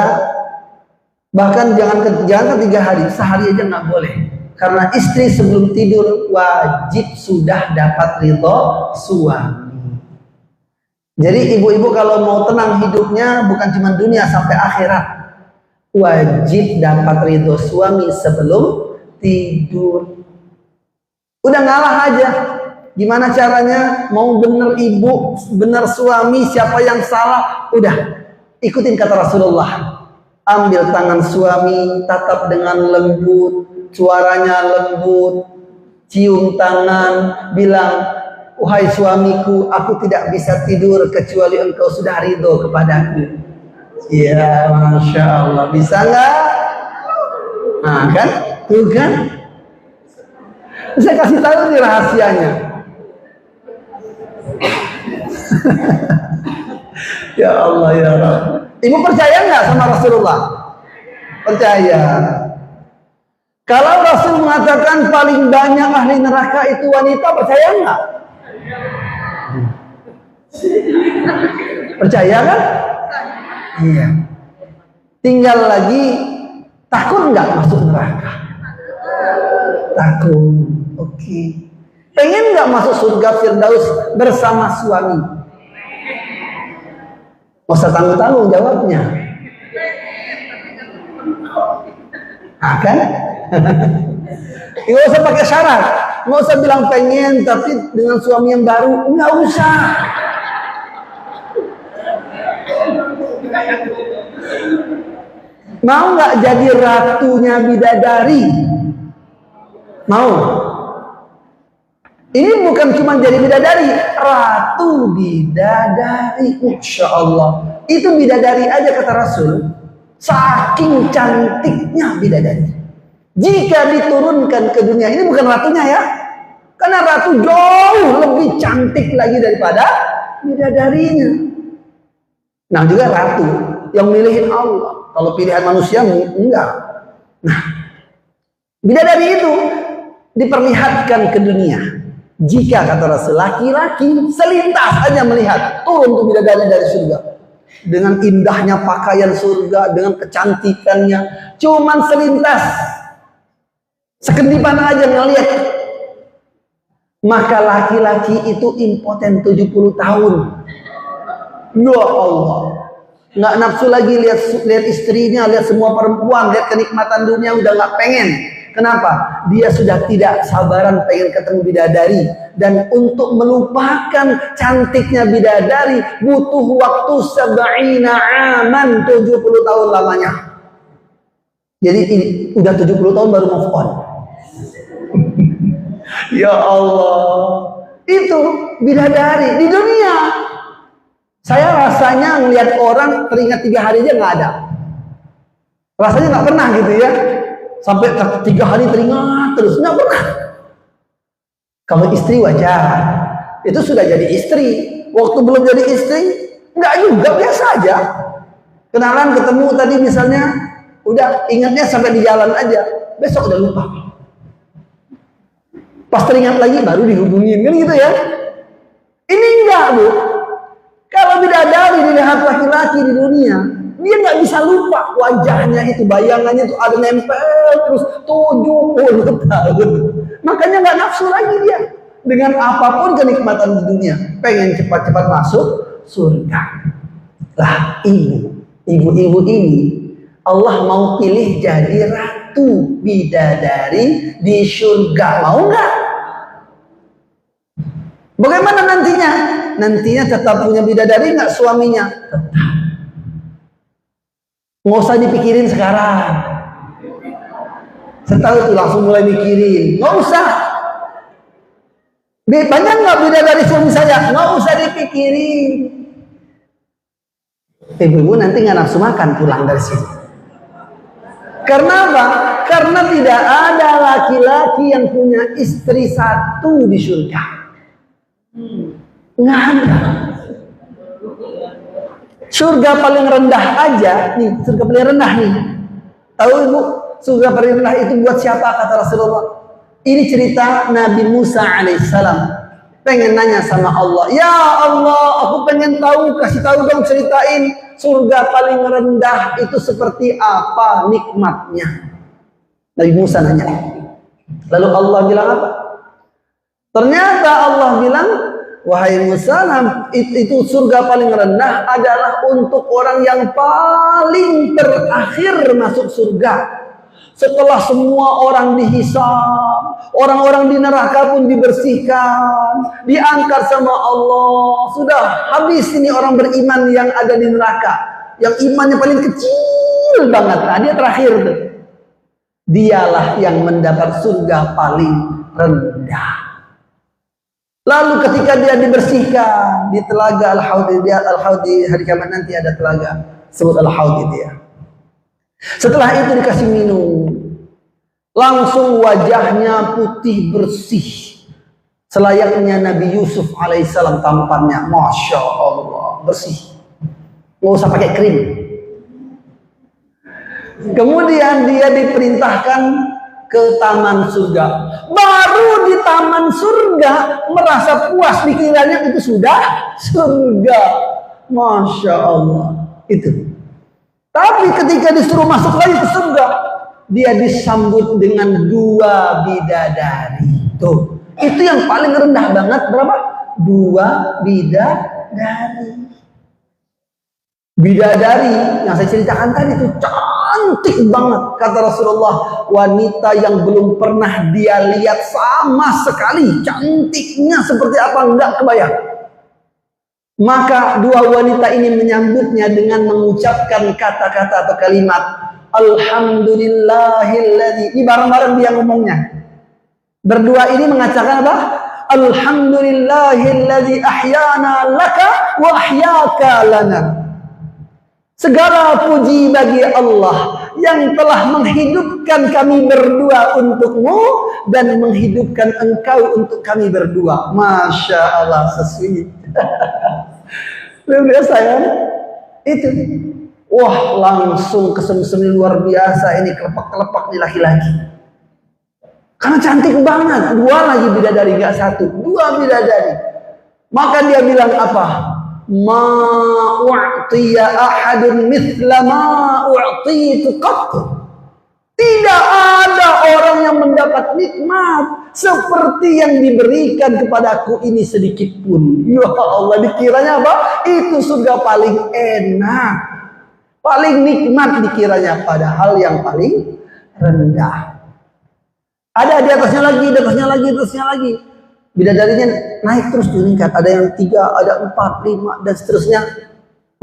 bahkan jangan 3 hari, sehari aja nggak boleh. Karena istri sebelum tidur wajib sudah dapat ridho suami. Jadi ibu-ibu kalau mau tenang hidupnya, bukan cuma dunia sampai akhirat, wajib dapat ridho suami sebelum tidur. Udah ngalah aja. Gimana caranya? Mau bener ibu, bener suami, siapa yang salah? Udah, ikutin kata Rasulullah. Ambil tangan suami, tatap dengan lembut, suaranya lembut, cium tangan, bilang, wahai suamiku, aku tidak bisa tidur kecuali engkau sudah ridho kepadaku. Ya, Masya Allah. Bisa nggak? Nah kan? Tuh kan? Saya kasih tahu nih rahasianya. Ya Allah ya Rabb. Ibu percaya nggak sama Rasulullah? Percaya. Kalau Rasul mengatakan paling banyak ahli neraka itu wanita, percaya nggak? Percaya kan? Iya. Tinggal lagi, takut nggak masuk neraka? Takut. Oke. Pengen nggak masuk surga Firdaus bersama suami? Nggak usah tanggung-tanggung jawabnya. Kan? Nggak usah pakai syarat. Nggak usah bilang pengen tapi dengan suami yang baru. Nggak usah. Mau nggak jadi ratunya bidadari? Mau? Ini bukan cuma jadi bidadari, ratu bidadari. Insya Allah. Itu bidadari aja kata Rasul. Saking cantiknya bidadari. Jika diturunkan ke dunia, ini bukan ratunya ya. Karena ratu jauh lebih cantik lagi daripada bidadarinya. Nah juga ratu yang milihin Allah. Kalau pilihan manusia enggak. Nah, bidadari itu diperlihatkan ke dunia. Jika kata Rasul, laki-laki selintas aja melihat turun tuh bidadari dari surga. Dengan indahnya pakaian surga, dengan kecantikannya, cuman selintas. Sekendipan aja ngelihat. Maka laki-laki itu impoten 70 tahun. Ya Allah. Nggak nafsu lagi lihat istrinya, lihat semua perempuan, lihat kenikmatan dunia, udah nggak pengen. Kenapa? Dia sudah tidak sabaran pengen ketemu bidadari. Dan untuk melupakan cantiknya bidadari butuh waktu 70 aman, 70 tahun lamanya. Jadi ini udah 70 tahun baru move on. Ya Allah. Itu bidadari di dunia. Saya rasanya ngelihat orang teringat 3 hari aja nggak ada. Rasanya nggak pernah gitu ya. Sampai 3 hari teringat terus, nggak pernah. Kalau istri wajar, itu sudah jadi istri. Waktu belum jadi istri, nggak juga, biasa aja. Kenalan, ketemu tadi misalnya, udah ingatnya sampai di jalan aja, besok udah lupa. Pas teringat lagi baru dihubungin, kan gitu ya. Ini enggak, Bu. Kalau bidadari dilihat laki-laki di dunia, dia nggak bisa lupa wajahnya itu, bayangannya itu ada nempel terus 70 tahun. Makanya nggak nafsu lagi dia dengan apapun kenikmatan di dunia, pengen cepat-cepat masuk surga. Lah ini ibu-ibu ini Allah mau pilih jadi ratu bidadari di surga, mau nggak? Bagaimana nantinya? Nantinya tetap punya bidadari nggak suaminya? Tetap. Nggak usah dipikirin sekarang. Saya tahu itu langsung mulai mikirin. Nggak usah. Banyak nggak bidadari suami saya? Nggak usah dipikirin. Ibu-ibu nanti nggak nafsu makan pulang dari sini. Karena apa? Karena tidak ada laki-laki yang punya istri satu di surga. Nggak ada. Surga paling rendah aja nih, surga paling rendah nih. Tahu ibu, surga paling rendah itu buat siapa kata Rasulullah? Ini cerita Nabi Musa alaihissalam. Pengen nanya sama Allah, ya Allah, aku pengen tahu, kasih tahu dong, ceritain surga paling rendah itu seperti apa nikmatnya. Nabi Musa nanya. Lalu Allah bilang apa? Ternyata Allah bilang, wahai Musa, itu surga paling rendah adalah untuk orang yang paling terakhir masuk surga. Setelah semua orang dihisab, orang-orang di neraka pun dibersihkan, diangkat sama Allah. Sudah habis ini orang beriman yang ada di neraka, yang imannya paling kecil banget. Nah, dia terakhir tuh. Dialah yang mendapat surga paling rendah. Lalu ketika dia dibersihkan di telaga Al-Haud, di hari kiamat nanti ada telaga sebut Al-Haud itu ya. Setelah itu dikasih minum, langsung wajahnya putih bersih Selayaknya Nabi Yusuf alaihissalam tampannya, Masya Allah, bersih, nggak usah pakai krim. Kemudian dia diperintahkan ke taman surga. Baru di taman surga merasa puas, dikiranya itu sudah surga. Masya Allah. Itu. Tapi ketika disuruh masuk lagi ke surga, dia disambut dengan 2 bidadari. Tuh. Itu yang paling rendah banget, berapa? 2 bidadari. Bidadari yang saya ceritakan tadi itu cantik banget, kata Rasulullah. Wanita yang belum pernah dia lihat sama sekali, cantiknya seperti apa enggak kebayang. Maka 2 wanita ini menyambutnya dengan mengucapkan kata-kata atau kalimat Alhamdulillahilladzi. Ini bareng-bareng dia ngomongnya. Berdua ini mengatakan apa? Alhamdulillahilladzi ahyana laka wa ahyaka lana. Segala puji bagi Allah yang telah menghidupkan kami berdua untukmu dan menghidupkan engkau untuk kami berdua. Masya Allah, sesuai. Luar biasa ya? Itu. Wah, langsung kesemsem luar biasa. Ini kelepak-kelepak nih laki-laki. Karena cantik banget. 2 lagi bidadari, gak 1. 2 bidadari. Maka dia bilang apa? Ma u'tiya ahadun mithla ma u'titu qat. Tidak ada orang yang mendapat nikmat seperti yang diberikan kepadaku ini sedikit pun. Ya Allah, dikiranya apa? Itu surga paling enak, paling nikmat dikiranya, padahal yang paling rendah. Ada di atasnya lagi, di atasnya lagi, di atasnya lagi. Bidadarinya naik terus meningkat. Ada yang 3, ada 4, 5 dan seterusnya.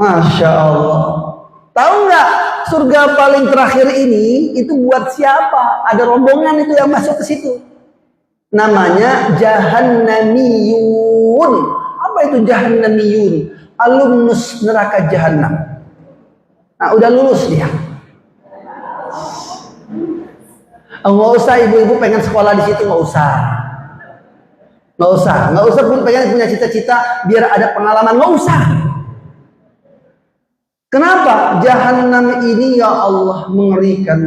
Masya Allah. Tahu nggak surga paling terakhir ini itu buat siapa? Ada rombongan itu yang masuk ke situ. Namanya Jahannamiyun. Apa itu Jahannamiyun? Alumnus neraka Jahannam. Nah, udah lulus dia. Nggak usah ibu-ibu pengen sekolah di situ, nggak usah. Nggak usah pun pengen punya cita-cita biar ada pengalaman, nggak usah. Kenapa? Jahannam ini ya Allah mengerikan.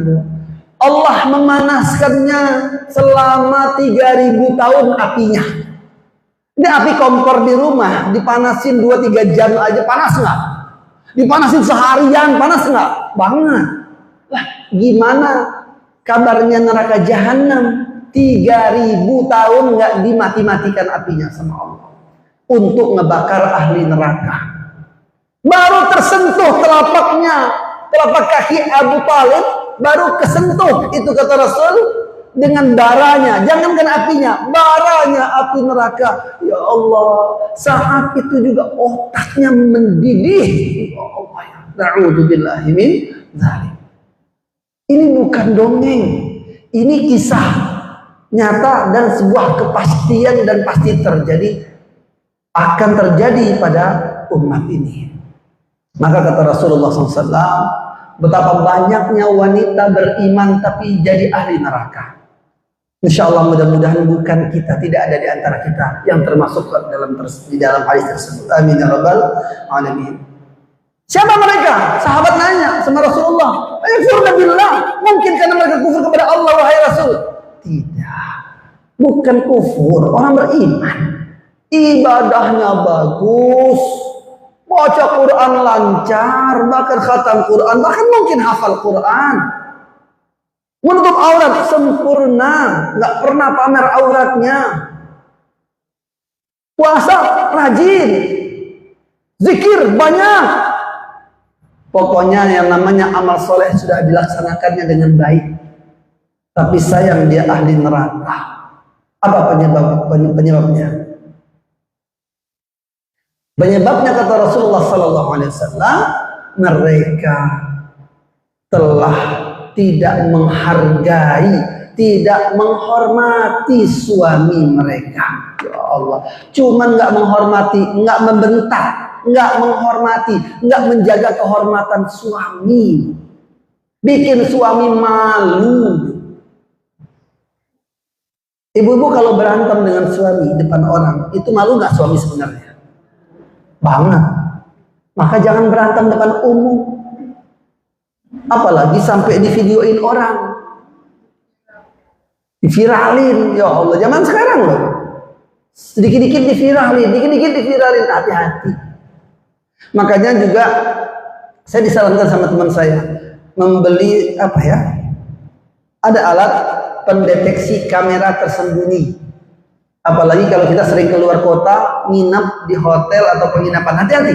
Allah memanaskannya selama 3000 tahun apinya. Ini api kompor di rumah dipanasin 2-3 jam aja panas nggak? Dipanasin seharian panas nggak? Banget. Lah gimana kabarnya neraka Jahannam? 3000 tahun nggak dimati-matikan apinya sama Allah untuk ngebakar ahli neraka. Baru tersentuh telapak kaki Abu Talib, baru kesentuh itu kata Rasul dengan baranya, jangankan apinya, baranya api neraka. Ya Allah, saat itu juga otaknya mendidih. Ya Allah, ya na'udzubillahi min dzalik. Ini bukan dongeng, ini kisah nyata dan sebuah kepastian dan pasti terjadi, akan terjadi pada umat ini. Maka kata Rasulullah SAW, betapa banyaknya wanita beriman tapi jadi ahli neraka. Insya Allah mudah-mudahan bukan kita, tidak ada di antara kita yang termasuk di dalam hadis tersebut. Amin ya rabbal alamin. Siapa mereka? Sahabat nanya sama Rasulullah, "Ayakfuruna billah?" Mungkin karena mereka kufur kepada Allah wahai Rasul? Tidak, bukan kufur, orang beriman, ibadahnya bagus, baca Quran lancar, bahkan khatam Quran, bahkan mungkin hafal Quran, menutup aurat sempurna, nggak pernah pamer auratnya, puasa rajin, zikir banyak, pokoknya yang namanya amal soleh sudah dilaksanakannya dengan baik. Tapi sayang dia ahli neraka. Apa penyebabnya? Penyebabnya kata Rasulullah SAW, mereka telah tidak menghargai, tidak menghormati suami mereka. Ya Allah, cuman nggak menghormati, nggak membentak, nggak menghormati, nggak menjaga kehormatan suami, bikin suami malu. Ibu-ibu kalau berantem dengan suami depan orang, itu malu nggak suami sebenarnya? Banget. Maka jangan berantem depan umum. Apalagi sampai divideoin orang. Diviralin, ya Allah, zaman sekarang loh. Sedikit-dikit diviralin, hati-hati. Makanya juga saya disarankan sama teman saya membeli apa ya? Ada alat pendeteksi kamera tersembunyi. Apalagi kalau kita sering keluar kota, nginap di hotel atau penginapan, hati-hati.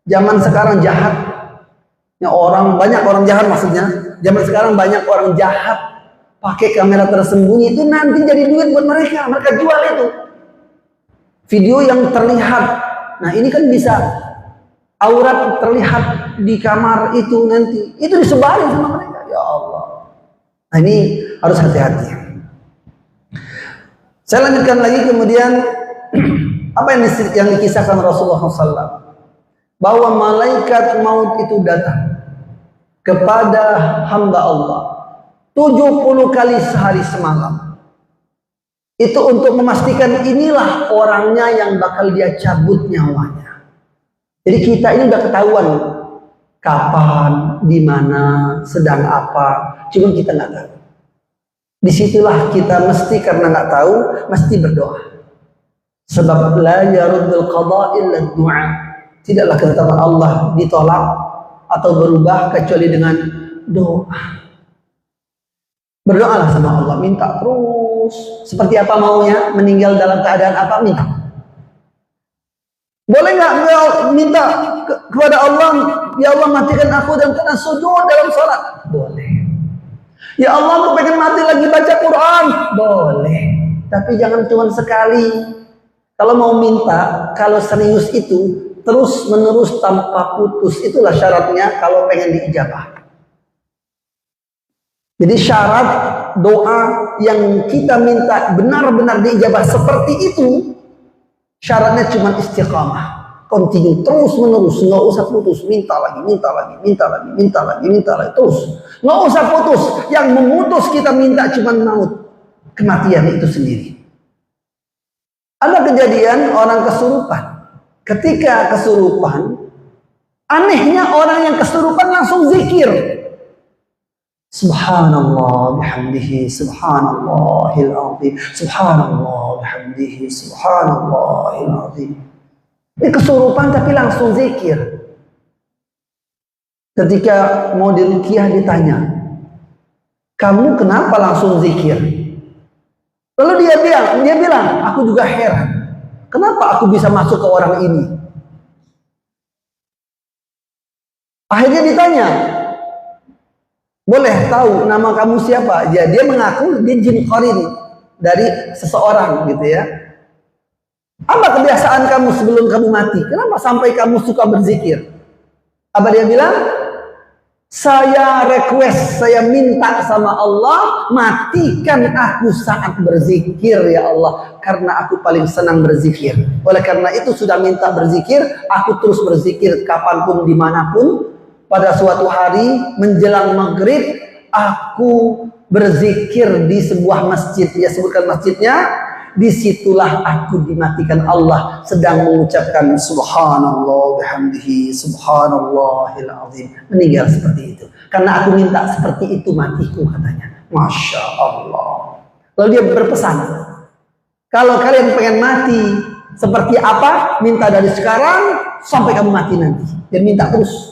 Zaman sekarang jahat. Ya, banyak orang jahat maksudnya. Zaman sekarang banyak orang jahat pakai kamera tersembunyi, itu nanti jadi duit buat mereka. Mereka jual itu. Video yang terlihat. Nah, ini kan bisa aurat terlihat di kamar itu nanti. Itu disebarin sama mereka. Ya Allah. Nah, ini harus hati-hati. Saya lanjutkan lagi kemudian apa yang dikisahkan Rasulullah SAW, bahwa malaikat maut itu datang kepada hamba Allah 70 kali sehari semalam. Itu untuk memastikan inilah orangnya yang bakal dia cabut nyawanya. Jadi kita ini udah ketahuan kapan, di mana, sedang apa. Cuma kita nggak tahu. Disitulah kita mesti, karena nggak tahu, mesti berdoa. Sebab la yaruddul qada illa du'a. Tidaklah ketetapan Allah ditolak atau berubah kecuali dengan doa. Berdoalah sama Allah, minta terus. Seperti apa maunya, meninggal dalam keadaan apa, minta. Boleh nggak minta kepada Allah, ya Allah matikan aku dalam keadaan sujud dalam salat? Boleh. Ya Allah, aku pengen mati lagi baca Quran. Boleh. Tapi jangan cuma sekali. Kalau mau minta, kalau serius itu terus menerus tanpa putus, itulah syaratnya kalau pengen diijabah. Jadi syarat doa yang kita minta benar-benar diijabah seperti itu, syaratnya cuma istiqamah, continue, terus menerus, nggak usah putus, minta lagi, terus, nggak usah putus. Yang memutus kita minta cuma maut, kematian itu sendiri. Ada kejadian orang kesurupan. Ketika kesurupan, anehnya orang yang kesurupan langsung zikir. Subhanallah bihamdihi, subhanallahil azim, subhanallah bihamdihi, subhanallahil azim. Ini kesurupan tapi langsung zikir. Ketika mau diruqyah ditanya, kamu kenapa langsung zikir? Lalu dia bilang, aku juga heran, kenapa aku bisa masuk ke orang ini? Akhirnya ditanya, boleh tahu nama kamu siapa? Dia mengaku dia jin qarin dari seseorang gitu ya. Apa kebiasaan kamu sebelum kamu mati? Kenapa sampai kamu suka berzikir? Apa dia bilang? Saya request, saya minta sama Allah, matikan aku saat berzikir ya Allah, karena aku paling senang berzikir. Oleh karena itu sudah minta berzikir, aku terus berzikir kapanpun, dimanapun. Pada suatu hari menjelang maghrib, aku berzikir di sebuah masjid. Dia sebutkan masjidnya. Disitulah aku dimatikan Allah sedang mengucapkan subhanallah bihamdihi, subhanallahil azim. Meninggal seperti itu. Karena aku minta seperti itu matiku, katanya. Masya Allah. Lalu dia berpesan, kalau kalian pengen mati seperti apa, minta dari sekarang sampai kamu mati nanti. Dan minta terus.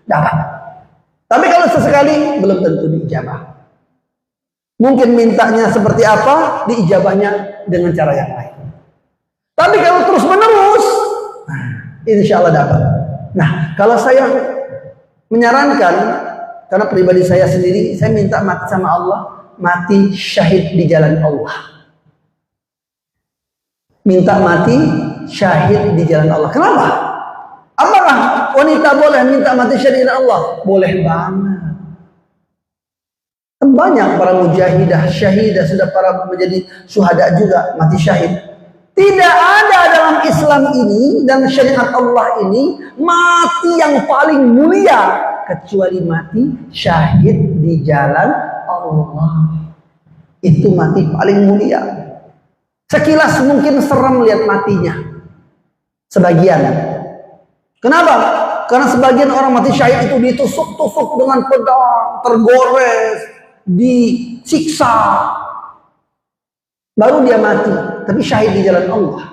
Dapat. Tapi kalau sesekali, belum tentu diijabah. Mungkin mintanya seperti apa, diijabahnya dengan cara yang lain. Tapi kalau terus menerus, insya Allah dapat. Nah, kalau saya menyarankan, karena pribadi saya sendiri, saya minta mati sama Allah, mati syahid di jalan Allah. Minta mati syahid di jalan Allah. Kenapa? Apakah wanita boleh minta mati syahid di jalan Allah? Boleh banget. Banyak para mujahidah, syahidah, sudah para menjadi syuhada juga, mati syahid. Tidak ada dalam Islam ini dan syariat Allah ini mati yang paling mulia kecuali mati syahid di jalan Allah. Itu mati paling mulia. Sekilas mungkin serem lihat matinya. Sebagian. Kenapa? Karena sebagian orang mati syahid itu ditusuk-tusuk dengan pedang, tergores, disiksa. Baru dia mati, tapi syahid di jalan Allah.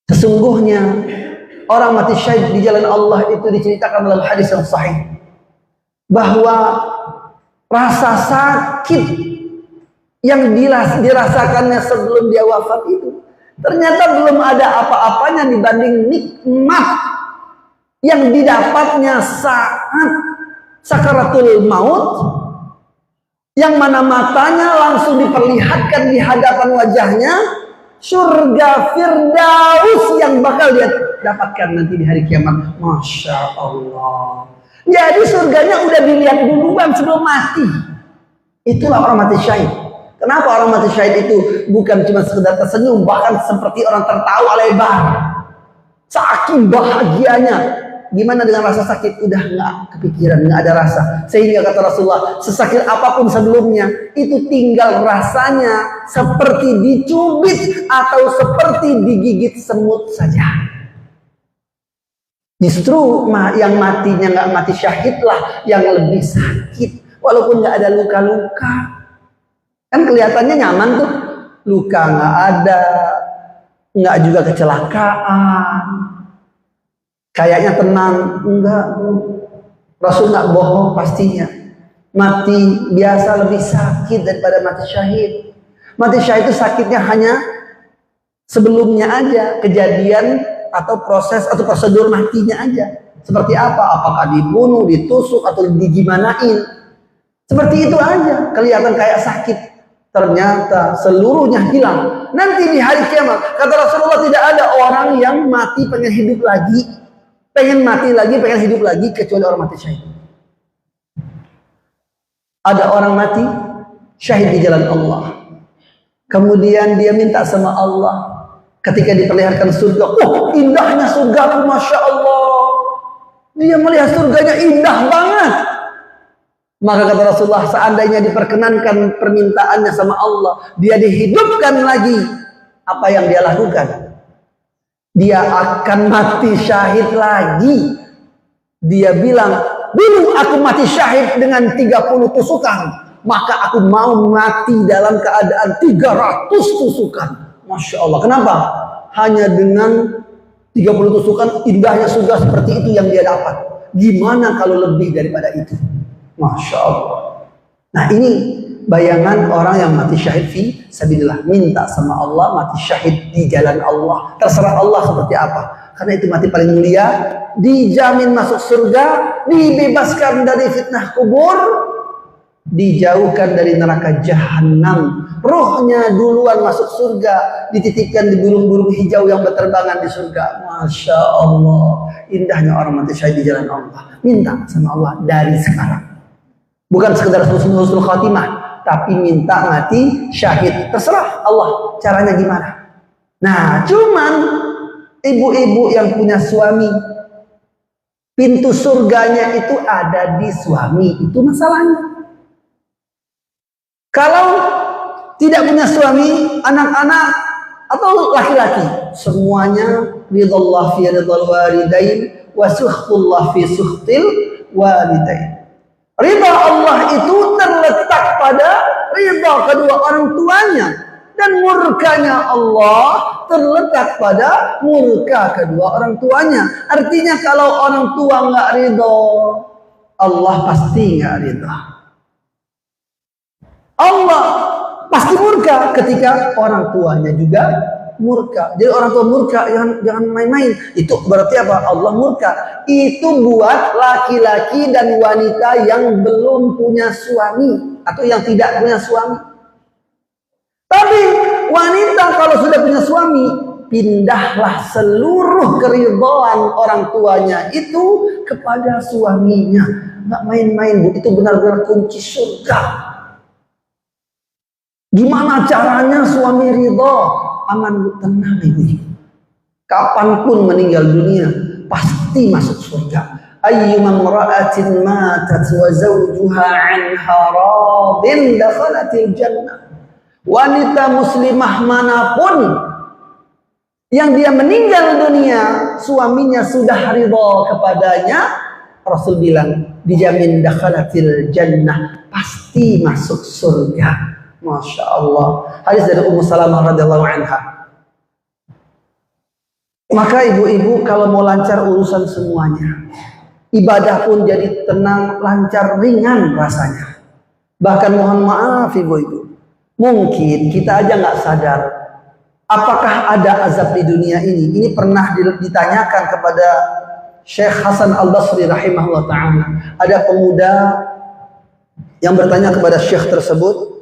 Sesungguhnya orang mati syahid di jalan Allah itu diceritakan dalam hadis yang sahih bahwa rasa sakit yang dirasakannya sebelum dia wafat itu ternyata belum ada apa-apanya dibanding nikmat yang didapatnya saat sakaratul maut, yang mana matanya langsung diperlihatkan di hadapan wajahnya surga Firdaus yang bakal dia dapatkan nanti di hari kiamat. Masya Allah. Jadi surganya udah dilihat duluan sebelum mati. Itulah orang mati syahid. Kenapa orang mati syahid itu bukan cuma sekedar tersenyum, bahkan seperti orang tertawa lebar. Saking bahagianya. Gimana dengan rasa sakit? Udah nggak kepikiran, nggak ada rasa. Sehingga kata Rasulullah, sesakit apapun sebelumnya, itu tinggal rasanya seperti dicubit atau seperti digigit semut saja. Justru yang matinya nggak mati syahid lah yang lebih sakit, walaupun nggak ada luka-luka. Kan kelihatannya nyaman tuh, luka nggak ada, nggak juga kecelakaan, kayaknya tenang. Enggak, Rasul nggak bohong pastinya. Mati biasa lebih sakit daripada mati syahid. Mati syahid itu sakitnya hanya sebelumnya aja, kejadian atau proses atau prosedur matinya aja. Seperti apa? Apakah dibunuh, ditusuk, atau digimanain? Seperti itu aja, kelihatan kayak sakit. Ternyata seluruhnya hilang. Nanti di hari kiamat, kata Rasulullah, tidak ada orang yang mati pengen hidup lagi, pengen mati lagi, pengen hidup lagi, kecuali orang mati syahid. Ada orang mati syahid di jalan Allah. Kemudian dia minta sama Allah. Ketika diperlihatkan surga, oh indahnya surgaku, Masya Allah. Dia melihat surganya indah banget. Maka kata Rasulullah, seandainya diperkenankan permintaannya sama Allah, dia dihidupkan lagi, apa yang dia lakukan? Dia akan mati syahid lagi. Dia bilang, dulu aku mati syahid dengan 30 tusukan, maka aku mau mati dalam keadaan 300 tusukan. Masya Allah. Kenapa? Hanya dengan 30 tusukan indahnya surga seperti itu yang dia dapat. Gimana kalau lebih daripada itu? Masya Allah. Nah ini bayangan orang yang mati syahid fi sabilillah. Minta sama Allah mati syahid di jalan Allah. Terserah Allah seperti apa. Karena itu mati paling mulia. Dijamin masuk surga. Dibebaskan dari fitnah kubur. Dijauhkan dari neraka jahanam. Ruhnya duluan masuk surga, dititipkan di burung-burung hijau yang berterbangan di surga. Masya Allah, indahnya orang mati syahid di jalan Allah. Minta sama Allah dari sekarang. Bukan sekedar husnul khatimah, tapi minta mati syahid. Terserah Allah caranya gimana. Nah, cuman ibu-ibu yang punya suami, pintu surganya itu ada di suami. Itu masalahnya. Kalau tidak punya suami, anak-anak atau laki-laki, semuanya ridallah fi ridal walidain wa suhtullah fi suhtil walidain. Ridha Allah itu terletak pada ridha kedua orang tuanya, dan murkanya Allah terletak pada murka kedua orang tuanya. Artinya kalau orang tua nggak ridha, Allah pasti nggak ridha. Allah pasti murka ketika orang tuanya juga murka. Jadi orang tua murka, jangan main-main. Itu berarti apa? Allah murka. Itu buat laki-laki dan wanita yang belum punya suami atau yang tidak punya suami. Tapi wanita kalau sudah punya suami, pindahlah seluruh keridhaan orang tuanya itu kepada suaminya. Nggak main-main, Bu. Itu benar-benar kunci surga. Gimana caranya suami ridha? Aman, Bu, tenang ibu. Kapanpun meninggal dunia pasti masuk surga. ayyuma imra'atin matat wa zawjuha 'anha radin dakhalatil jannah. Wanita muslimah manapun yang dia meninggal dunia, suaminya sudah ridha kepadanya, Rasul bilang dijamin dakhalatil jannah, pasti masuk surga. Masya Allah. Hadis dari Ummu Salamah radhiyallahu anha. Maka ibu-ibu kalau mau lancar urusan semuanya, ibadah pun jadi tenang, lancar, ringan rasanya. Bahkan mohon maaf ibu-ibu, mungkin kita aja nggak sadar apakah ada azab di dunia ini. Ini pernah ditanyakan kepada Syekh Hasan Al-Basri rahimahullah ta'ala. Ada pemuda yang bertanya kepada Syekh tersebut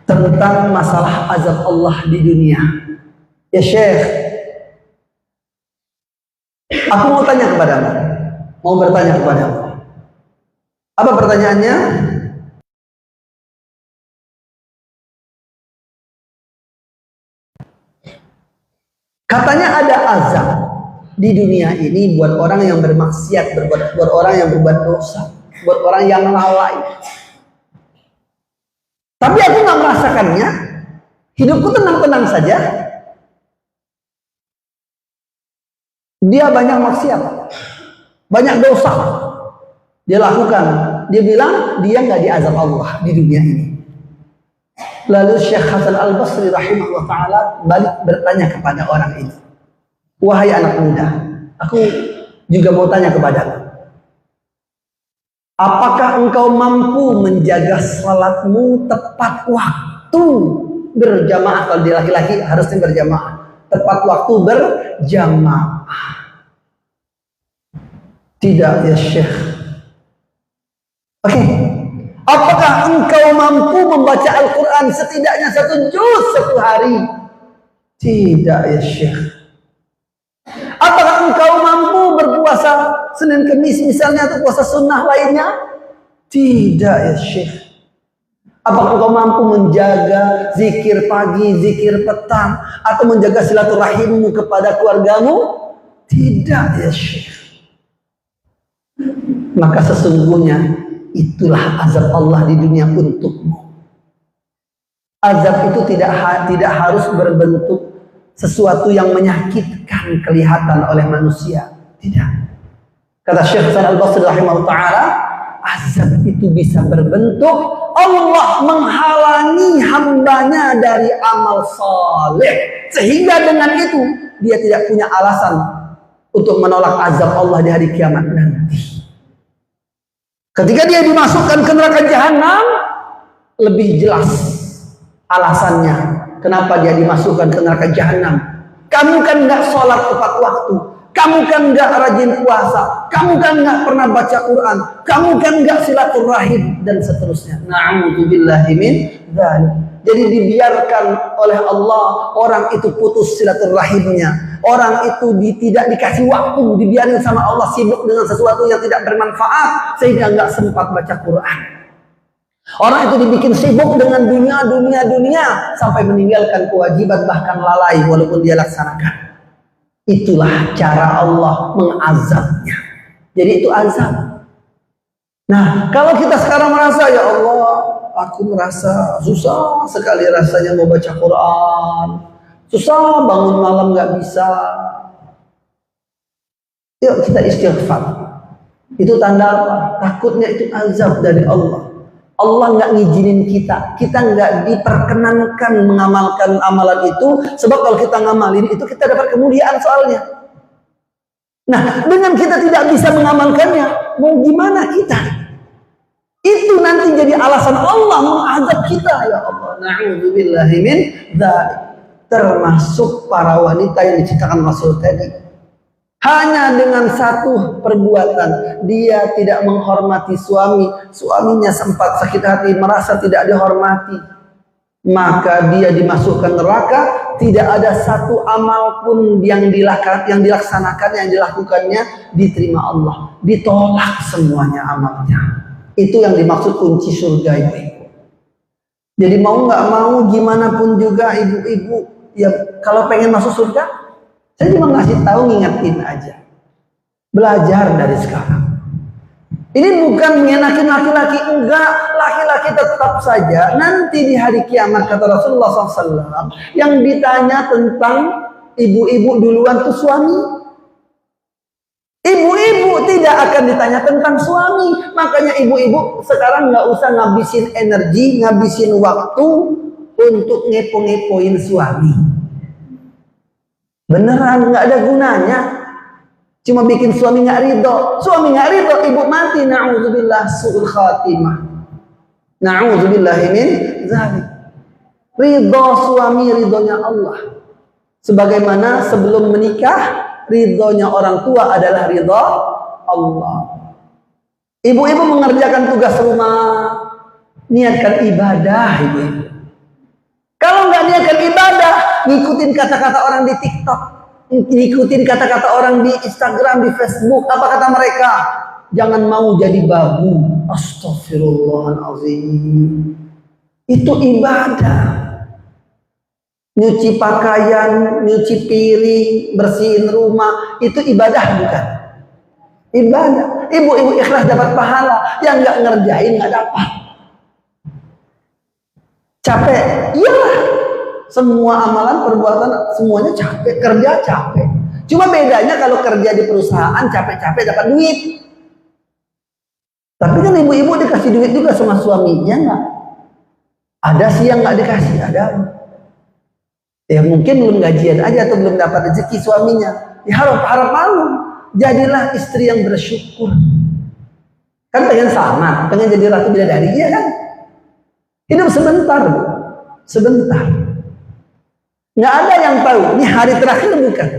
tentang masalah azab Allah di dunia. Ya Syekh, aku mau tanya kepadamu, mau bertanya kepadamu. Apa pertanyaannya? Katanya ada azab di dunia ini buat orang yang bermaksiat, buat orang yang berbuat dosa, buat orang yang lalai. Tapi aku nggak merasakannya. Hidupku tenang-tenang saja. Dia banyak maksiat, banyak dosa dia lakukan. Dia bilang dia nggak diazab Allah di dunia ini. Lalu Syekh Hasan Al-Basri rahimahullah ta'ala balik bertanya kepada orang ini, wahai anak muda, aku juga mau tanya kepadamu, apakah engkau mampu menjaga salatmu tepat waktu berjamaah? Kalau dia laki-laki harusnya berjamaah, tepat waktu berjamaah. Tidak ya Syekh. Oke. Apakah engkau mampu membaca Al-Quran setidaknya 1 juz satu hari? Tidak ya Syekh. Apakah engkau mampu berpuasa Senin Kemis misalnya atau puasa sunnah lainnya? Tidak ya Syekh. Apakah engkau mampu menjaga zikir pagi, zikir petang, atau menjaga silaturahimmu kepada keluargamu? Tidak ya Syekh. Maka sesungguhnya itulah azab Allah di dunia untukmu. Azab itu tidak harus berbentuk sesuatu yang menyakitkan kelihatan oleh manusia. Tidak. Kata Syekh Hasan Al-Basri rahimahullah ta'ala, azab itu bisa berbentuk Allah menghalangi hambanya dari amal saleh, sehingga dengan itu dia tidak punya alasan untuk menolak azab Allah di hari kiamat nanti. Ketika dia dimasukkan ke neraka jahanam, lebih jelas alasannya kenapa dia dimasukkan ke neraka jahanam. Kamu kan nggak sholat tepat waktu, kamu kan nggak rajin puasa, kamu kan nggak pernah baca Quran, kamu kan nggak silaturahim, dan seterusnya. Na'udzubillahi min dzalik. Jadi dibiarkan oleh Allah orang itu putus silaturahimnya, orang itu tidak dikasih waktu, dibiarin sama Allah sibuk dengan sesuatu yang tidak bermanfaat sehingga nggak sempat baca Quran. Orang itu dibikin sibuk dengan dunia sampai meninggalkan kewajiban, bahkan lalai walaupun dia laksanakan. Itulah cara Allah mengazabnya. Jadi itu azab. Nah, kalau kita sekarang merasa, ya Allah, aku merasa susah sekali rasanya mau baca Quran, susah bangun malam nggak bisa. Yuk kita istighfar. Itu tanda apa? Takutnya itu azab dari Allah. Allah nggak ngizinin kita nggak diperkenankan mengamalkan amalan itu, sebab kalau kita ngamalin itu kita dapat kemuliaan soalnya. Nah, dengan kita tidak bisa mengamalkannya, mau gimana kita? Itu nanti jadi alasan Allah mengazab kita. Ya Allah, na'udzubillahi min dzalik. Termasuk para wanita yang diciptakan Rasul tadi. Hanya dengan satu perbuatan, dia tidak menghormati suaminya sempat sakit hati, merasa tidak dihormati, maka dia dimasukkan neraka. Tidak ada satu amal pun yang dilaksanakan, yang dilakukannya diterima Allah, ditolak semuanya amalnya. Itu yang dimaksud kunci surga ibu-ibu. Jadi mau nggak mau, gimana pun juga ibu-ibu, ya kalau pengen masuk surga, saya cuma ngasih tahu, ngingetin aja. Belajar dari sekarang. Ini bukan mengenakin laki-laki, enggak. Laki-laki tetap saja nanti di hari kiamat, kata Rasulullah SAW, yang ditanya tentang ibu-ibu duluan tuh suami. Ibu-ibu tidak akan ditanya tentang suami. Makanya ibu-ibu sekarang nggak usah ngabisin energi, ngabisin waktu untuk ngepo-ngepoin suami. Beneran nggak ada gunanya. Cuma bikin suami nggak ridho. Suami nggak ridho, ibu mati. Na'udzubillah su'ul khatimah. Na'udzubillahi min dzalik. Ridho suami, ridhonya Allah. Sebagaimana sebelum menikah, ridhonya orang tua adalah ridho Allah. Ibu-ibu mengerjakan tugas rumah, niatkan ibadah, ibu-ibu. Kalau nggak niatkan ibadah, ngikutin kata-kata orang di TikTok, ngikutin kata-kata orang di Instagram, di Facebook, apa kata mereka? Jangan mau jadi babu. Astaghfirullahaladzim. Itu ibadah. Nyuci pakaian, nyuci piring, bersihin rumah, itu ibadah bukan? Ibadah. Ibu-ibu ikhlas dapat pahala, yang nggak ngerjain nggak dapat. Capek, iyalah. Semua amalan, perbuatan, semuanya capek. Kerja capek. Cuma bedanya kalau kerja di perusahaan capek-capek dapat duit. Tapi kan ibu-ibu dikasih duit juga sama suaminya nggak? Ada sih yang nggak dikasih, ada. Ya mungkin belum gajian aja atau belum dapat rezeki suaminya. Ya harap malu. Jadilah istri yang bersyukur. Kan pengen selamat, pengen jadi ratu bidadari, ya kan? Hidup sebentar, Bu. Sebentar. Nggak ada yang tahu, ini hari terakhir bukan?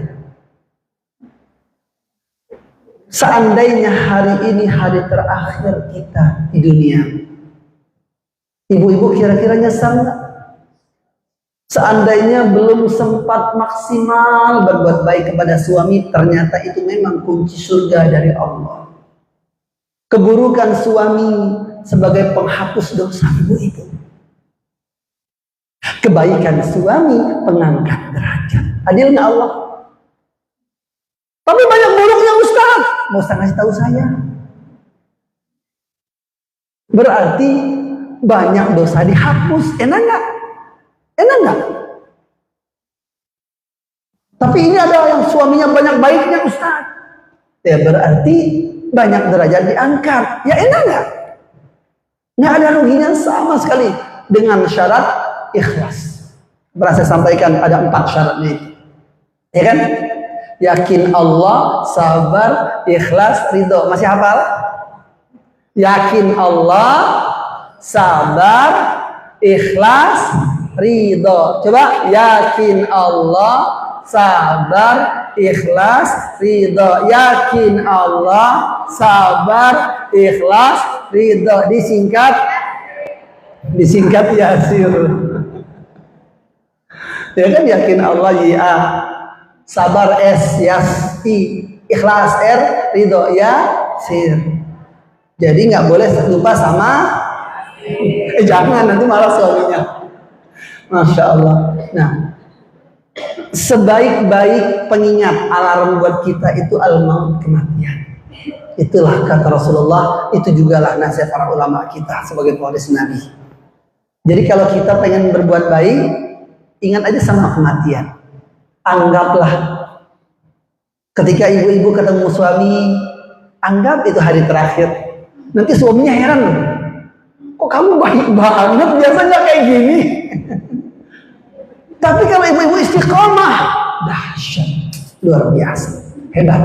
Seandainya hari ini hari terakhir kita di dunia, ibu-ibu kira-kira nyesal nggak? Seandainya belum sempat maksimal berbuat baik kepada suami, ternyata itu memang kunci surga dari Allah. Keburukan suami sebagai penghapus dosa ibu-ibu. Kebaikan suami pengangkat derajat. Adil nggak Allah? Tapi banyak buruknya Ustaz. Mau usah ngasih tahu saya. Berarti banyak dosa dihapus. Enak nggak? Enak nggak? Tapi ini ada yang suaminya banyak baiknya Ustaz. Ya berarti banyak derajat diangkat. Ya enak nggak? Nggak ada ruginya sama sekali. Dengan syarat ikhlas. Berasa sampaikan ada 4 syaratnya itu. Ya kan? Yakin Allah, sabar, ikhlas, ridho. Masih hafal? Yakin Allah, sabar, ikhlas, ridho. Coba yakin Allah, sabar, ikhlas, ridho. Yakin Allah, sabar, ikhlas, ridho. Disingkat Yasir. Ya kan yakin Allah ya, sabar S, Yas I, ikhlas R, ridho Yasir. Jadi nggak boleh lupa sama jangan nanti malah suaminya. Masya Allah. Nah, sebaik-baik pengingat alarm buat kita itu al-maut, kematian. Itulah kata Rasulullah, itu jugalah nasihat para ulama kita sebagai pewaris Nabi. Jadi kalau kita pengen berbuat baik, ingat aja sama kematian. Anggaplah ketika ibu-ibu ketemu suami, anggap itu hari terakhir. Nanti suaminya heran, kok kamu baik banget, biasanya kayak gini. Tapi kalau ibu-ibu istiqomah, dahsyat, luar biasa, hebat.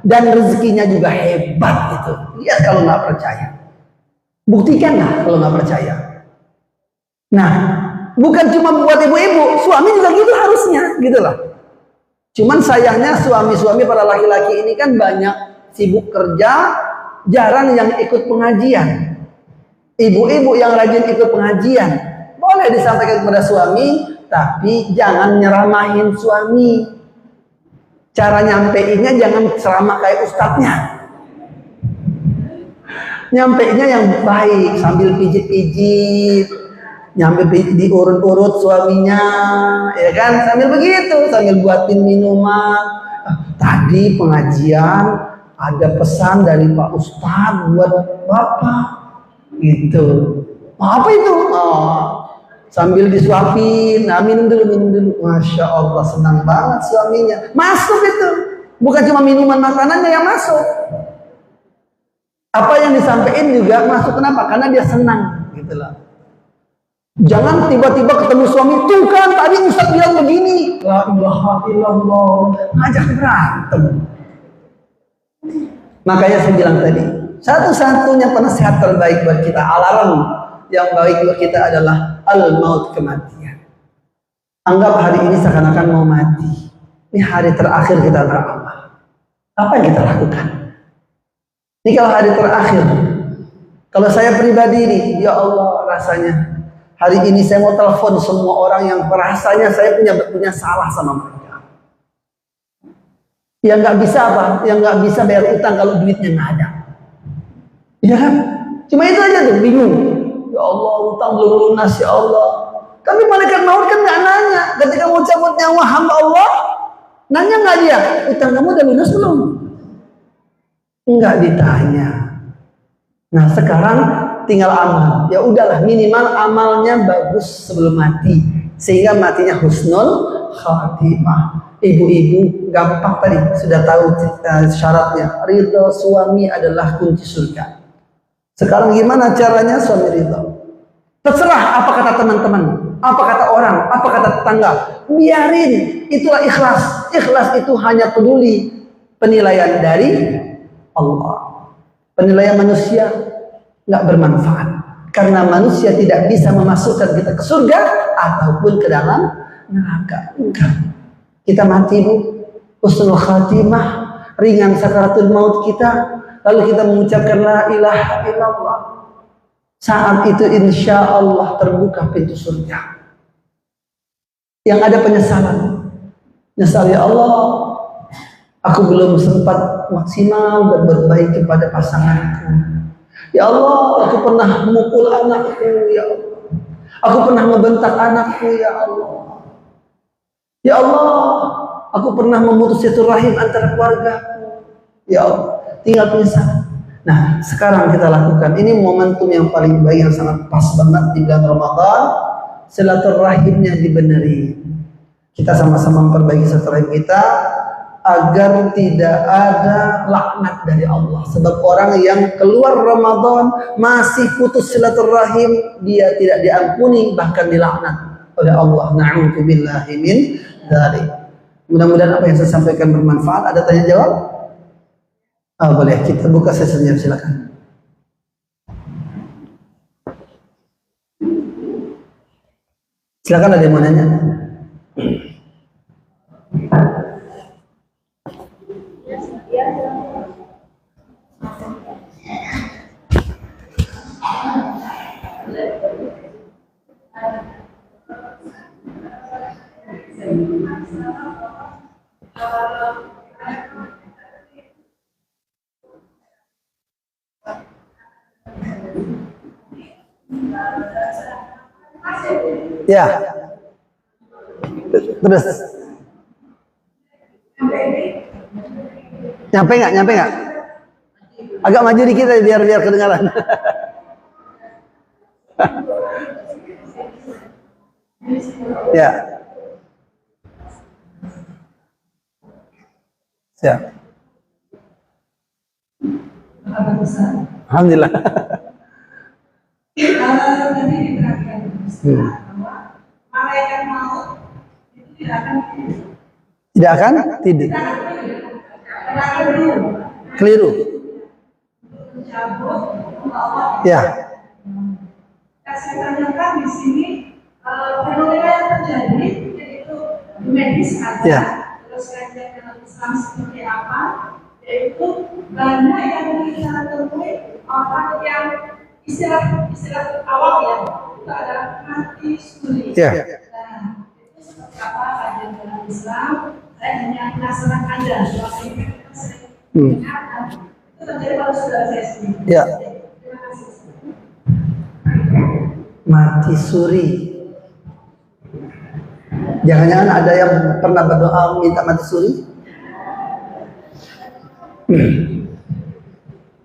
Dan rezekinya juga hebat itu. Lihat kalau nggak percaya, buktikanlah kalau nggak percaya. Nah, bukan cuma buat ibu-ibu, suami juga gitu harusnya, gitu lah. Cuman sayangnya suami-suami para laki-laki ini kan banyak sibuk kerja, jarang yang ikut pengajian. Ibu-ibu yang rajin ikut pengajian, boleh disampaikan kepada suami, tapi jangan nyeramahin suami. Cara nyampeinnya jangan ceramah kayak ustadznya. Nyampeinnya yang baik, sambil pijit-pijit, nyambil diurut-urut suaminya, ya kan, sambil begitu, sambil buatin minuman. Tadi pengajian ada pesan dari Pak Ustadz buat Bapak gitu. Apa itu? Sambil disuapin, minum dulu. Masya Allah, senang banget suaminya. Masuk itu, bukan cuma minuman makanannya yang masuk. Apa yang disampaikan juga masuk. Kenapa? Karena dia senang, gitu loh. Jangan tiba-tiba ketemu suami, tuh kan tadi Ustaz bilang begini. La ilaha illallah, ngajak berantem. Makanya saya bilang tadi, satu-satunya penasehat terbaik buat kita, alarm yang baik buat kita adalah al-maut, kematian. Anggap hari ini seakan-akan mau mati. Ini hari terakhir kita beramal. Apa yang kita lakukan? Ini kalau hari terakhir. Kalau saya pribadi nih, ya Allah, rasanya hari ini saya mau telepon semua orang yang rasanya saya punya salah sama mereka. Yang nggak bisa apa? Yang nggak bisa bayar utang kalau duitnya nggak ada. Iya kan? Cuma itu aja tuh, bingung. Ya Allah, utang belum lunas, ya Allah. Tapi malaikat maut kan nggak nanya. Ketika mau cabut nyawa hamba Allah, nanya nggak dia? Utang kamu udah lunas belum? Enggak ditanya. Nah sekarang tinggal amal. Ya udahlah, minimal amalnya bagus sebelum mati, sehingga matinya husnul khatimah. Ibu-ibu gampang tadi sudah tahu syaratnya. Ridho suami adalah kunci surga. Sekarang gimana caranya suami ridho? Terserah apa kata teman-teman, apa kata orang, apa kata tetangga. Biarin, itulah ikhlas. Ikhlas itu hanya peduli penilaian dari Allah. Penilaian manusia nggak bermanfaat, karena manusia tidak bisa memasukkan kita ke surga ataupun ke dalam neraka. Enggak. Kita mati, Bu, husnul khatimah, ringan sakaratul maut kita, lalu kita mengucapkan la ilaha illallah. Saat itu insya Allah terbuka pintu surga. Yang ada penyesalan. Nyesal, ya Allah, aku belum sempat maksimal dan berbaik kepada pasanganku. Ya Allah, aku pernah memukul anakku, ya Allah. Aku pernah membentak anakku, ya Allah. Ya Allah, aku pernah memutus silaturahim antara keluargaku. Ya Allah, tinggal penyesalan. Nah, sekarang kita lakukan. Ini momentum yang paling baik, yang sangat pas banget di bulan Ramadan. Silaturahimnya dibenerin. Kita sama-sama memperbaiki silaturahim kita agar tidak ada laknat dari Allah. Sebab orang yang keluar Ramadan masih putus silaturahim, dia tidak diampuni, bahkan dilaknat oleh Allah. Na'udzubillahi min dzalik. Mudah-mudahan apa yang saya sampaikan bermanfaat. Ada tanya jawab? Boleh, kita buka sesinya, silakan. Silakan, ada yang mau nanya? Ya, terus nyampe nggak? Agak maju dikit aja biar kedengaran. Ya, siap. Alhamdulillah. Tadi diperhatikan bahwa malaikat maut itu tidak akan tidur. Keliru. Mencabut Allah. Ya. Saya tanyakan di sini fenomena yang terjadi yaitu medis ada. Ya. Terus kajian dalam Islam seperti apa? Yaitu banyak yang kita temui orang yang istilah awal ya, itu ada mati suri. Ya. Nah, itu seperti apa kajian dalam Islam? Saya hanya penasaran aja. Soalnya ini kan saya ingatkan itu terjadi pada saudara saya sendiri. Ya. Terima kasih. Mati suri. Jangan-jangan ada yang pernah berdoa minta mati suri?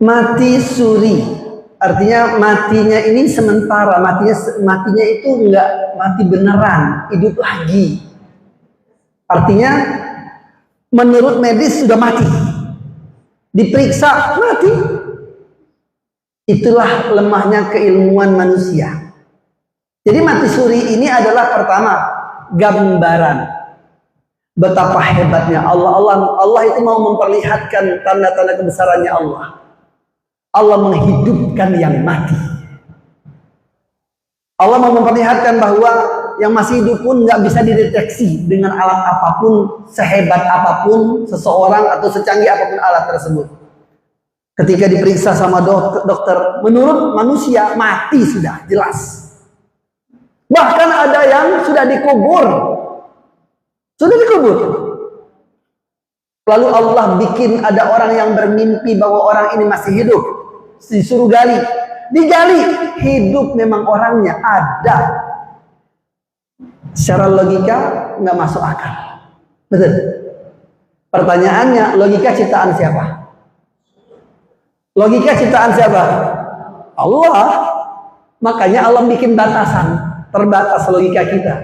Mati suri, artinya matinya ini sementara, matinya itu enggak mati beneran, hidup lagi. Artinya menurut medis sudah mati, diperiksa mati. Itulah lemahnya keilmuan manusia. Jadi mati suri ini adalah pertama gambaran betapa hebatnya Allah. Allah itu mau memperlihatkan tanda-tanda kebesarannya Allah. Allah menghidupkan yang mati. Allah mau memperlihatkan bahwa yang masih hidup pun nggak bisa dideteksi dengan alat apapun, sehebat apapun seseorang atau secanggih apapun alat tersebut. Ketika diperiksa sama dokter, menurut manusia mati sudah jelas. Bahkan ada yang sudah dikubur. Lalu Allah bikin ada orang yang bermimpi bahwa orang ini masih hidup. Disuruh digali, hidup memang orangnya ada. Secara logika nggak masuk akal, betul? Pertanyaannya, logika ciptaan siapa? Allah. Makanya Allah bikin batasan, terbatas logika kita.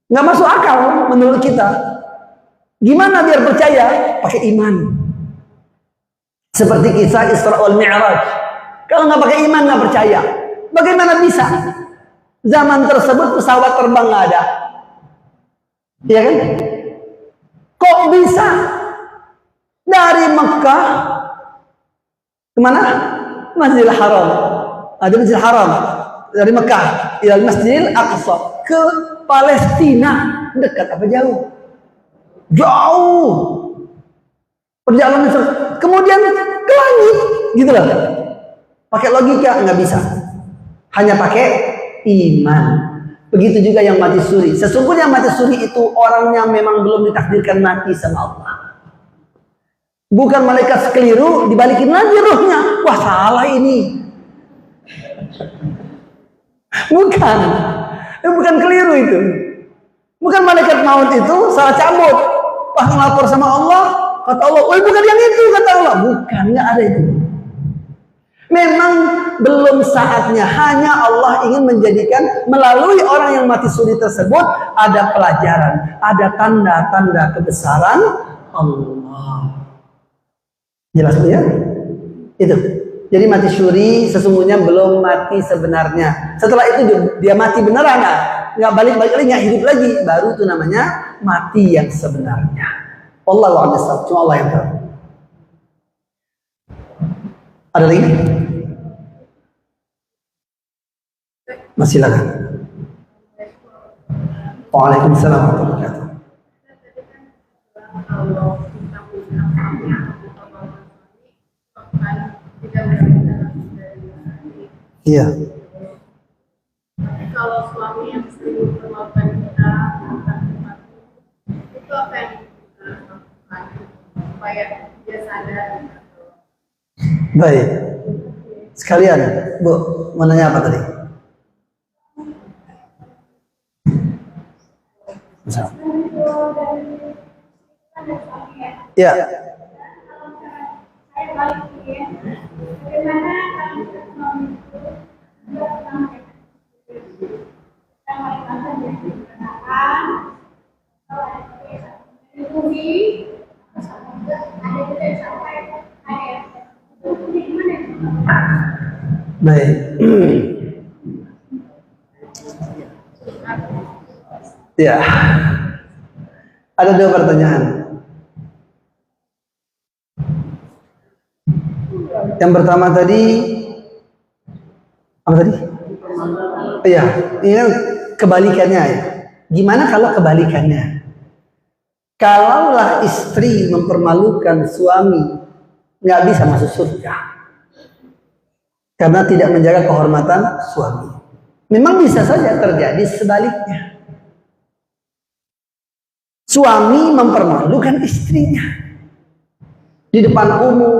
Nggak masuk akal menurut kita. Gimana biar percaya? Pakai iman. Seperti kisah Isra wal Mi'raj. Kalau nggak pakai iman nggak percaya. Bagaimana bisa? Zaman tersebut pesawat terbang nggak ada. Iya kan? Kok bisa dari Mekah kemana? Masjidil Haram. Ada Masjidil Haram dari Mekah ila Masjidil Aqsa ke Palestina, dekat apa jauh? Jauh. Perjalanan kemudian ke langit, gitu loh. Pakai logika nggak bisa. Hanya pakai iman. Begitu juga yang mati suri. Sesungguhnya mati suri itu orang yang memang belum ditakdirkan mati sama Allah. Bukan malaikat keliru dibalikin lagi rohnya. Wah, salah ini. Bukan keliru itu. Bukan malaikat maut itu salah cabut. Pas ngelapor sama Allah, kata Allah, "Oh, bukan yang itu," kata Allah. Bukan, nggak ada itu. Memang belum saatnya. Hanya Allah ingin menjadikan melalui orang yang mati suri tersebut ada pelajaran, ada tanda-tanda kebesaran Allah. Jelas ya? Itu. Jadi mati suri sesungguhnya belum mati sebenarnya. Setelah itu dia mati beneran, nggak balik-balik lagi, nggak hidup lagi. Baru itu namanya mati yang sebenarnya. Allahu a'lam. Cuma Allah yang tahu. Ada lagi? Masih lagi. Waalaikumsalam warahmatullahi wabarakatuh. Iya. Kalau suami yang sering melakukan kita itu apa yang kita lakukan supaya dia sadar? Baik. Sekalian, Bu, mau nanya apa tadi? Ya. Baik. Ya. Ada dua pertanyaan. Yang pertama tadi apa tadi? Iya, ini kan kebalikannya ya. Gimana kalau kebalikannya? Kalaulah istri mempermalukan suami, nggak bisa masuk surga karena tidak menjaga kehormatan suami. Memang bisa saja terjadi sebaliknya. Suami mempermalukan istrinya di depan umum,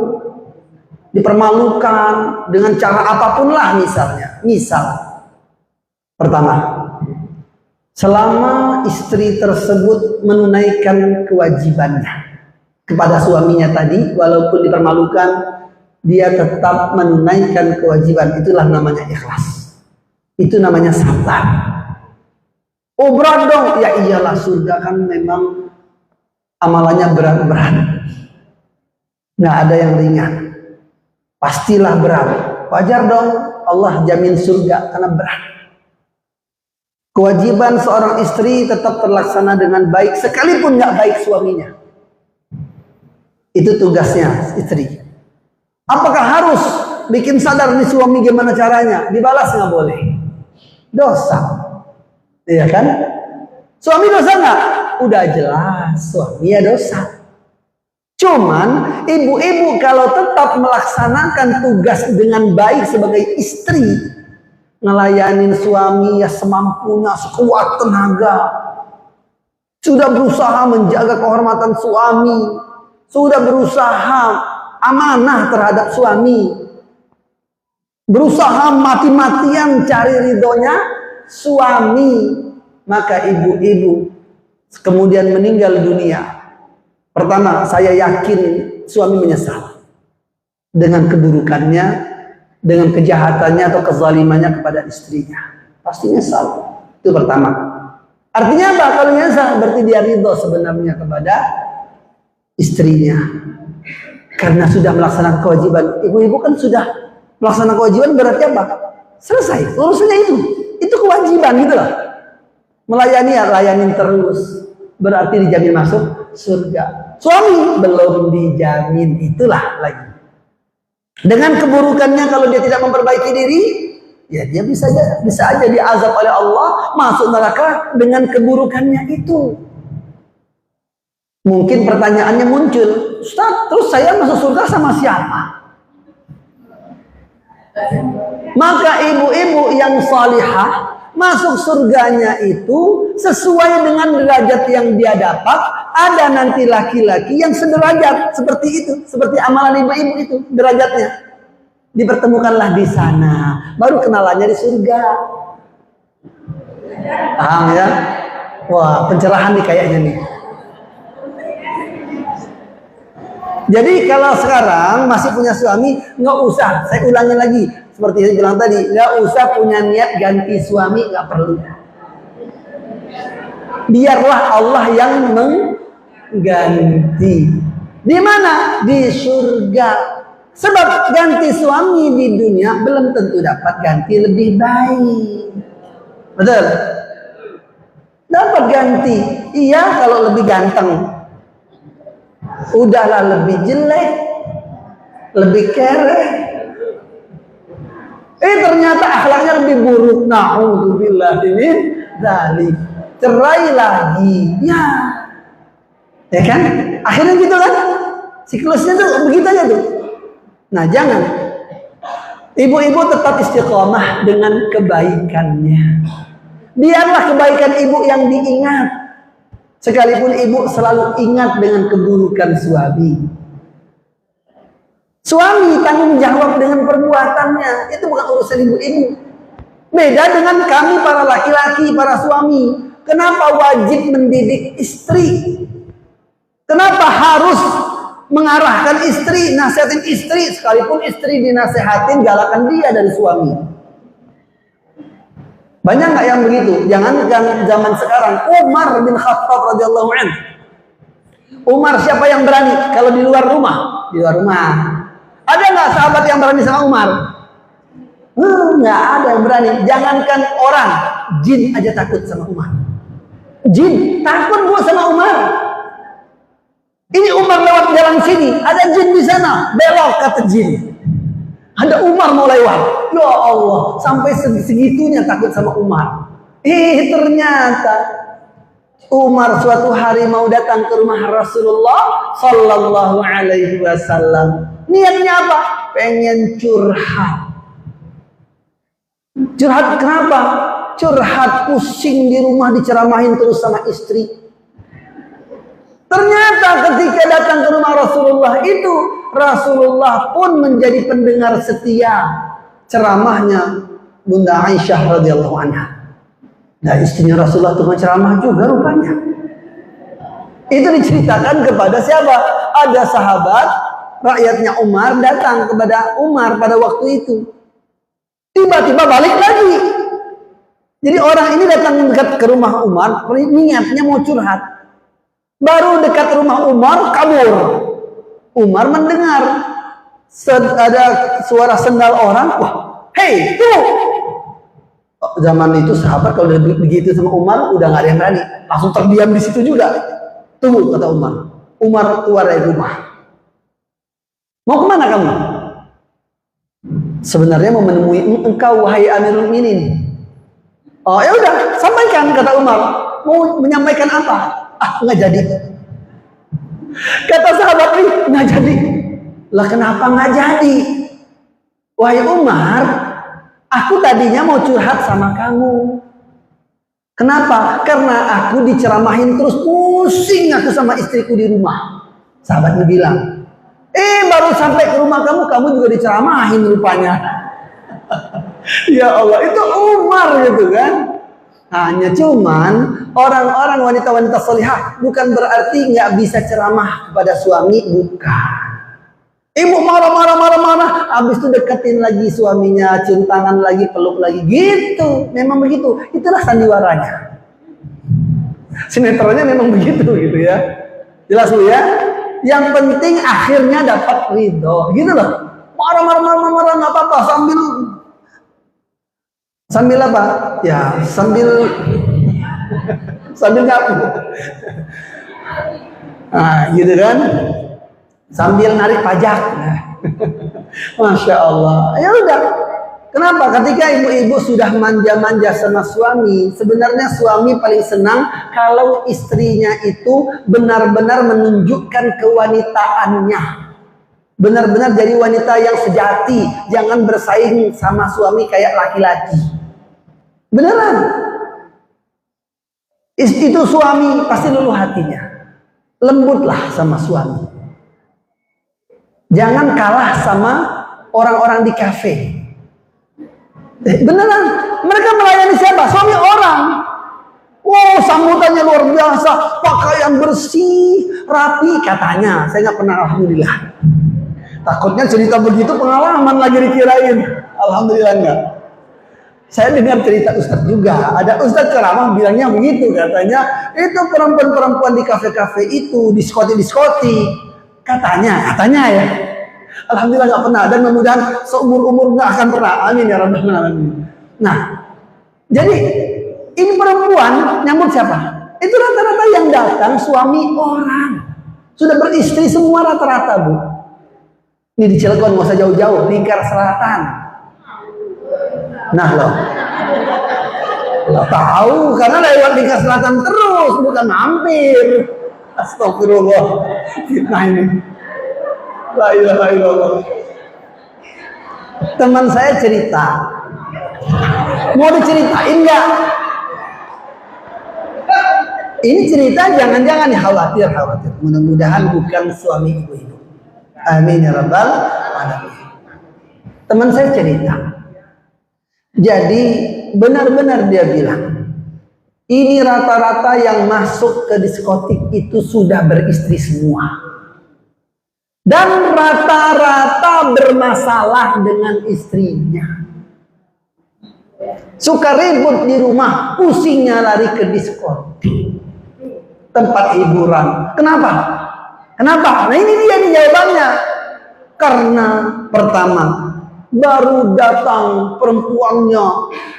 dipermalukan dengan cara apapun lah misalnya. Misal, pertama, selama istri tersebut menunaikan kewajibannya kepada suaminya tadi, walaupun dipermalukan, dia tetap menunaikan kewajiban. Itulah namanya ikhlas. Itu namanya sabar. Oh berat dong. Ya iyalah, surga kan memang amalannya berat-berat. Nggak ada yang ringan. Pastilah berat. Wajar dong Allah jamin surga karena berat. Kewajiban seorang istri tetap terlaksana dengan baik sekalipun nggak baik suaminya. Itu tugasnya istri. Apakah harus bikin sadar nih suami gimana caranya? Dibalas nggak boleh. Dosa. Iya kan? Suami dosa nggak? Udah jelas suami ya dosa. Cuman ibu-ibu kalau tetap melaksanakan tugas dengan baik sebagai istri, ngelayanin suami ya semampunya, sekuat tenaga, sudah berusaha menjaga kehormatan suami, sudah berusaha amanah terhadap suami, berusaha mati-matian cari ridhonya suami, maka ibu-ibu kemudian meninggal dunia. Pertama, saya yakin suami menyesal dengan keburukannya, dengan kejahatannya atau kezalimannya kepada istrinya. Pasti nyesal. Itu pertama. Artinya apa? Kalau nyesal berarti dia ridho sebenarnya kepada istrinya. Karena sudah melaksanakan kewajiban. Ibu-ibu kan sudah melaksanakan kewajiban berarti apa? Selesai. Urusannya itu. Itu kewajiban gitu loh. Melayani ya layanin terus. Berarti dijamin masuk surga. Suami belum dijamin, itulah lagi. Dengan keburukannya kalau dia tidak memperbaiki diri, ya dia bisa aja diazab oleh Allah, masuk neraka dengan keburukannya itu. Mungkin pertanyaannya muncul, Ustaz, terus saya masuk surga sama siapa? Maka ibu-ibu yang salihah masuk surganya itu sesuai dengan derajat yang dia dapat. Ada nanti laki-laki yang sederajat seperti itu, seperti amalan ibu-ibu itu derajatnya. Dipertemukanlah di sana, baru kenalannya di surga. Paham ya? Wah, pencerahan nih kayaknya nih. Jadi kalau sekarang masih punya suami, nggak usah. Saya ulangi lagi, seperti saya bilang tadi, nggak usah punya niat ganti suami, nggak perlu. Biarlah Allah yang mengganti. Di mana? Di surga. Sebab ganti suami di dunia belum tentu dapat ganti lebih baik. Betul? Dapat ganti. Iya kalau lebih ganteng. Udahlah lebih jelek, lebih kere. Ternyata akhlaknya lebih buruk. Na'udzubillah min dzalik. Cerai lagi. Ya kan? Akhirnya gitu kan? Siklusnya tuh begitu aja tuh. Nah, jangan. Ibu-ibu tetap istiqomah dengan kebaikannya. Biarlah kebaikan ibu yang diingat. Sekalipun ibu selalu ingat dengan keburukan suami. Suami tanggung jawab dengan perbuatannya. Itu bukan urusan ibu-ibu. Beda dengan kami para laki-laki, para suami. Kenapa wajib mendidik istri? Kenapa harus mengarahkan istri, nasihatin istri, sekalipun istri dinasehatin, galakan dia dari suami? Banyak nggak yang begitu? Jangankan zaman sekarang. Umar bin Khattab radhiyallahu anhu. Umar siapa yang berani? Kalau di luar rumah, di luar rumah. Ada nggak sahabat yang berani sama Umar? Nggak ada yang berani. Jangankan orang, jin aja takut sama Umar. Jin takut bu sama Umar. Ini Umar lewat jalan sini, ada jin di sana, belok kata jin. Ada Umar mau lewat. Ya Allah, sampai segitunya takut sama Umar. Ternyata Umar suatu hari mau datang ke rumah Rasulullah sallallahu alaihi wasallam. Niatnya apa? Pengen curhat. Curhat kenapa? Curhat pusing di rumah diceramahin terus sama istri. Ternyata ketika datang ke rumah Rasulullah itu, Rasulullah pun menjadi pendengar setia ceramahnya Bunda Aisyah radhiyallahu anha. Nah, istrinya Rasulullah itu ceramah juga rupanya. Itu diceritakan kepada siapa? Ada sahabat rakyatnya Umar datang kepada Umar pada waktu itu. Tiba-tiba balik lagi. Jadi orang ini datang mendekat ke rumah Umar, niatnya mau curhat. Baru dekat rumah Umar, kabur. Umar mendengar ada suara sendal orang. Wah, hei, tunggu. Zaman itu sahabat kalau udah begitu sama Umar, udah nggak ada yang berani. Langsung terdiam di situ juga. Tunggu, kata Umar. Umar keluar dari rumah. Mau kemana kamu? Sebenarnya mau menemui engkau, wahai Amirul Mukminin. Oh ya udah, sampaikan, kata Umar. Mau menyampaikan apa? Ah, nggak jadi. Kata sahabat ini, nggak jadi. Lah kenapa nggak jadi? Wahai Umar, aku tadinya mau curhat sama kamu. Kenapa? Karena aku diceramahin terus, pusing aku sama istriku di rumah. Sahabatnya bilang, baru sampai ke rumah kamu juga diceramahin rupanya. Ya Allah, itu Umar gitu kan. Hanya cuman orang-orang wanita-wanita salihah bukan berarti nggak bisa ceramah kepada suami, bukan. Ibu marah, habis itu deketin lagi suaminya, cium tangan lagi, peluk lagi, gitu. Memang begitu, itulah sandiwaranya. Sinetronnya memang begitu gitu ya. Jelas lu ya. Yang penting akhirnya dapat ridho, gitu loh. Marah, nggak apa-apa, sambil apa? Ya, sambil ngapu. Nah, gitu kan? Sambil narik pajak. Masya Allah. Ya udah. Kenapa? Ketika ibu-ibu sudah manja-manja sama suami, sebenarnya suami paling senang kalau istrinya itu benar-benar menunjukkan kewanitaannya. Benar-benar jadi wanita yang sejati, jangan bersaing sama suami kayak laki-laki. Beneran. Itu suami pasti luluh hatinya. Lembutlah sama suami. Jangan kalah sama orang-orang di kafe. Beneran, mereka melayani siapa? Suami orang. Wow, sambutannya luar biasa, pakaian bersih, rapi katanya. Saya nggak pernah, alhamdulillah. Takutnya cerita begitu pengalaman lagi dikirain. Alhamdulillah enggak. Saya dengar cerita Ustadz juga. Ada Ustadz ceramah bilangnya begitu katanya. Itu perempuan-perempuan di kafe-kafe itu, diskoti. Katanya ya. Alhamdulillah nggak pernah, dan mudah-mudahan seumur-umur nggak akan pernah. Amin ya rabbal alamin. Nah, jadi ini perempuan nyambut siapa? Itu rata-rata yang datang suami orang. Sudah beristri semua rata-rata, Bu. Ini di Cilegon, nggak usah jauh-jauh, Lingkar Selatan. Nah loh, nggak tahu karena lewat Lingkar Selatan terus, bukan mampir. Astagfirullah, fitnah ini. La ilaha illallah. Teman saya cerita, mau diceritain nggak? Ini cerita jangan-jangan khawatir. Mudah-mudahan bukan suami ibu-ibu. Amin ya rabbal alamin. Teman saya cerita. Jadi benar-benar dia bilang, ini rata-rata yang masuk ke diskotik itu sudah beristri semua. Dan rata-rata bermasalah dengan istrinya. Suka ribut di rumah, pusingnya lari ke diskotik, tempat hiburan. Kenapa? Nah ini dia nih jawabannya. Karena pertama, baru datang perempuannya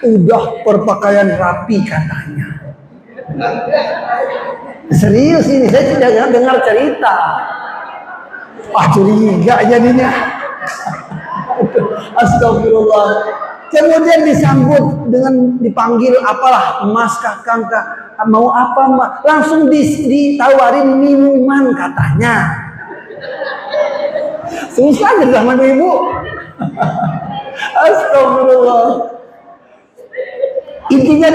udah berpakaian rapi katanya. Serius ini, saya tidak dengar cerita. Curiga jadinya. Astagfirullah. Kemudian disambut dengan dipanggil apalah, Mas, Kakang, mau apa, Mbak? Langsung ditawarin minuman katanya. Susah jadi sama ibu. Astagfirullah. Intinya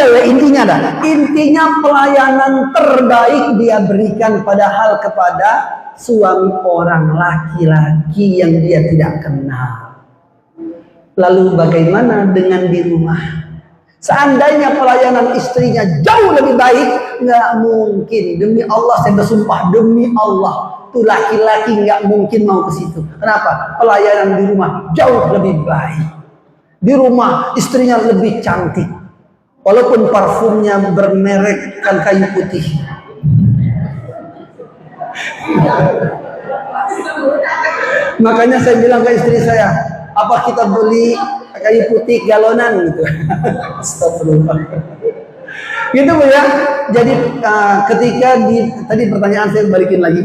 pelayanan terbaik dia berikan padahal kepada suami orang laki-laki yang dia tidak kenal. Lalu bagaimana dengan di rumah? Seandainya pelayanan istrinya jauh lebih baik, nggak mungkin. Demi Allah saya bersumpah, demi Allah, tuh laki-laki nggak mungkin mau ke situ. Kenapa? Pelayanan di rumah jauh lebih baik. Di rumah istrinya lebih cantik, walaupun parfumnya bermerekkan kayu putih. Makanya saya bilang ke istri saya, apa kita beli kayu putih galonan gitu. Astagfirullah. Gitu Bu ya. Jadi ketika tadi pertanyaan saya balikin lagi.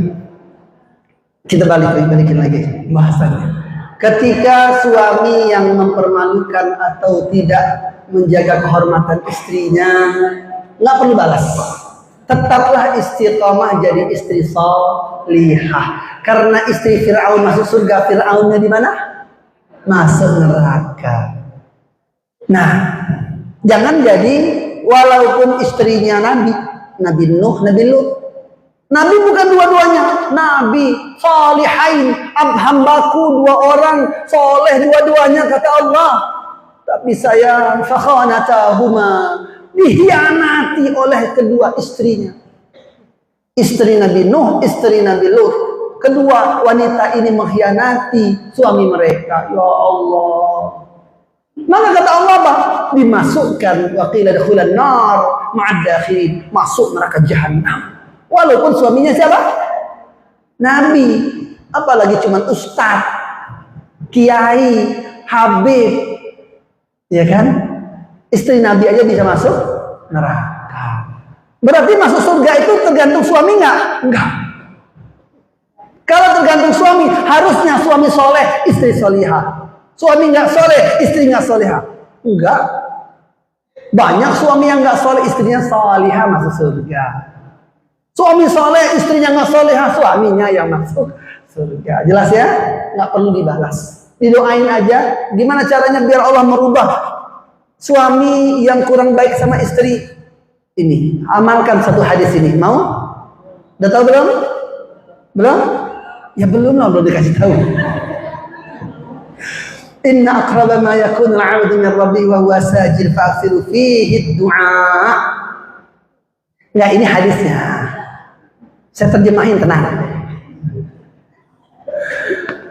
Kita balikin lagi bahasannya. Ketika suami yang mempermalukan atau tidak menjaga kehormatan istrinya, nggak perlu balas. Tetaplah istiqomah jadi istri salihah. Karena istri Fir'aun masuk surga, Fir'aunnya di mana? Masuk neraka. Nah, jangan jadi walaupun istrinya Nabi Nuh, Nabi Lut. Nabi bukan dua-duanya, Nabi salihain, hambaku 2 orang soleh dua-duanya kata Allah. Tapi saya fakhanatahuma, dihianati oleh kedua istrinya. Istri Nabi Nuh, istri Nabi Lut. Kedua wanita ini mengkhianati suami mereka. Ya Allah. Maka kata Allah apa? Dimasukkan waqila dakhulan nar ma'ad dakhilin, masuk neraka jahanam. Walaupun suaminya siapa? Nabi. Apalagi cuma ustaz, kiai, habib. Ya kan? Istri Nabi aja bisa masuk neraka. Berarti masuk surga itu tergantung suami nggak? Enggak. Kalau tergantung suami, harusnya suami soleh, istri solihah. Suami nggak soleh, istri nggak solihah. Enggak. Banyak suami yang nggak soleh, istrinya solihah masuk surga. Suami soleh, istrinya nggak solehah, suaminya yang masuk surga. Jelas ya? Nggak perlu dibalas. Didoain aja. Gimana caranya biar Allah merubah suami yang kurang baik sama istri? Ini, amalkan satu hadis ini. Mau? Udah tahu belum? Belum? Ya belum lah, belum dikasih tahu. Inna aqraba ma yakunu al-'abdu min rabbi wa huwa sajid fa'ksiru fihi ad-du'a. Enggak, ini hadisnya. Saya terjemahin, tenang.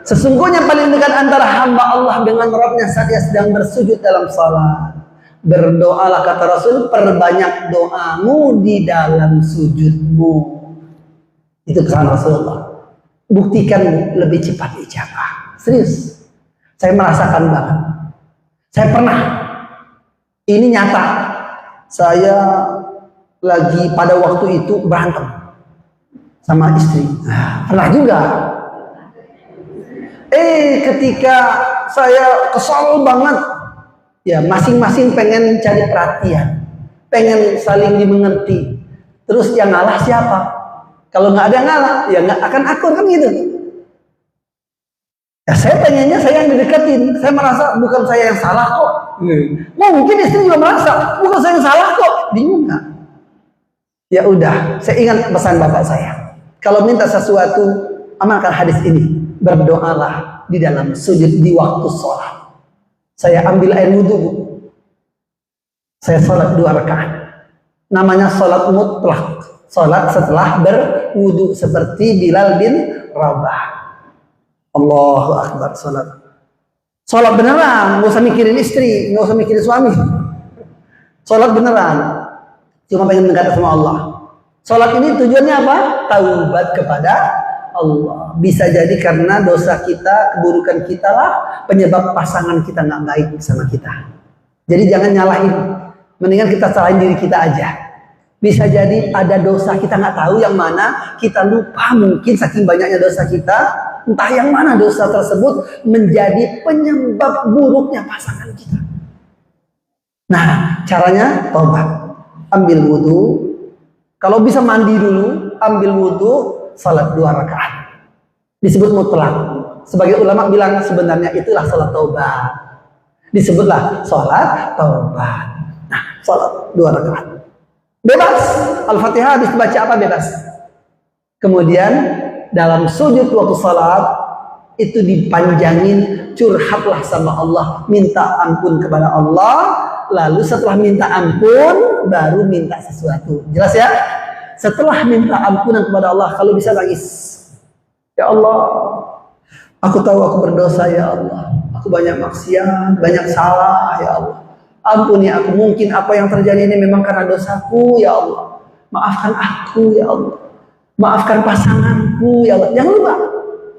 Sesungguhnya paling dekat antara hamba Allah dengan Rabbnya saat dia sedang bersujud dalam salat. Berdoalah kata Rasul, perbanyak doamu di dalam sujudmu. Itu pesan Rasulullah. Buktikan lebih cepat ijabah. Serius. Saya merasakan banget. Saya pernah. Ini nyata. Saya lagi pada waktu itu berantem sama istri. Pernah juga. Ketika saya kesal banget, ya masing-masing pengen cari perhatian, pengen saling dimengerti. Terus yang ngalah siapa? Kalau nggak ada yang ngalah, ya nggak akan akur kan gitu. Ya saya pengennya saya yang dideketin. Saya merasa bukan saya yang salah kok. Mungkin istri juga merasa bukan saya yang salah kok. Bingung nggak? Ya udah, saya ingat pesan bapak saya. Kalau minta sesuatu, amalkan hadis ini. Berdoalah di dalam sujud di waktu sholat. Saya ambil air wudhu, Bu. Saya sholat 2 rakaat. Namanya sholat mutlak. Sholat setelah berwudhu seperti Bilal bin Rabah. Allahu Akbar, sholat. Sholat beneran, nggak usah mikirin istri, nggak usah mikirin suami. Sholat beneran, cuma pengen mendekat sama Allah. Sholat ini tujuannya apa? Taubat kepada Allah. Bisa jadi karena dosa kita, keburukan kita lah penyebab pasangan kita nggak baik sama kita. Jadi jangan nyalahin, mendingan kita salahin diri kita aja. Bisa jadi ada dosa kita nggak tahu yang mana, kita lupa mungkin saking banyaknya dosa kita, entah yang mana dosa tersebut menjadi penyebab buruknya pasangan kita. Nah, caranya taubat. Ambil wudhu, kalau bisa mandi dulu, ambil wudhu, salat 2 rakaat. Disebut mutlak. Sebagai ulama bilang sebenarnya itulah salat taubat. Disebutlah salat taubat. Nah, salat 2 rakaat. Bebas. Al-Fatihah habis baca apa bebas. Kemudian dalam sujud waktu salat itu dipanjangin, curhatlah sama Allah, minta ampun kepada Allah, lalu setelah minta ampun baru minta sesuatu. Jelas ya? Setelah minta ampunan kepada Allah, kalau bisa nangis. Ya Allah, aku tahu aku berdosa ya Allah. Aku banyak maksiat, banyak salah ya Allah. Ampuni aku, mungkin apa yang terjadi ini memang karena dosaku ya Allah. Maafkan aku ya Allah. Maafkan pasanganku ya Allah. Jangan lupa,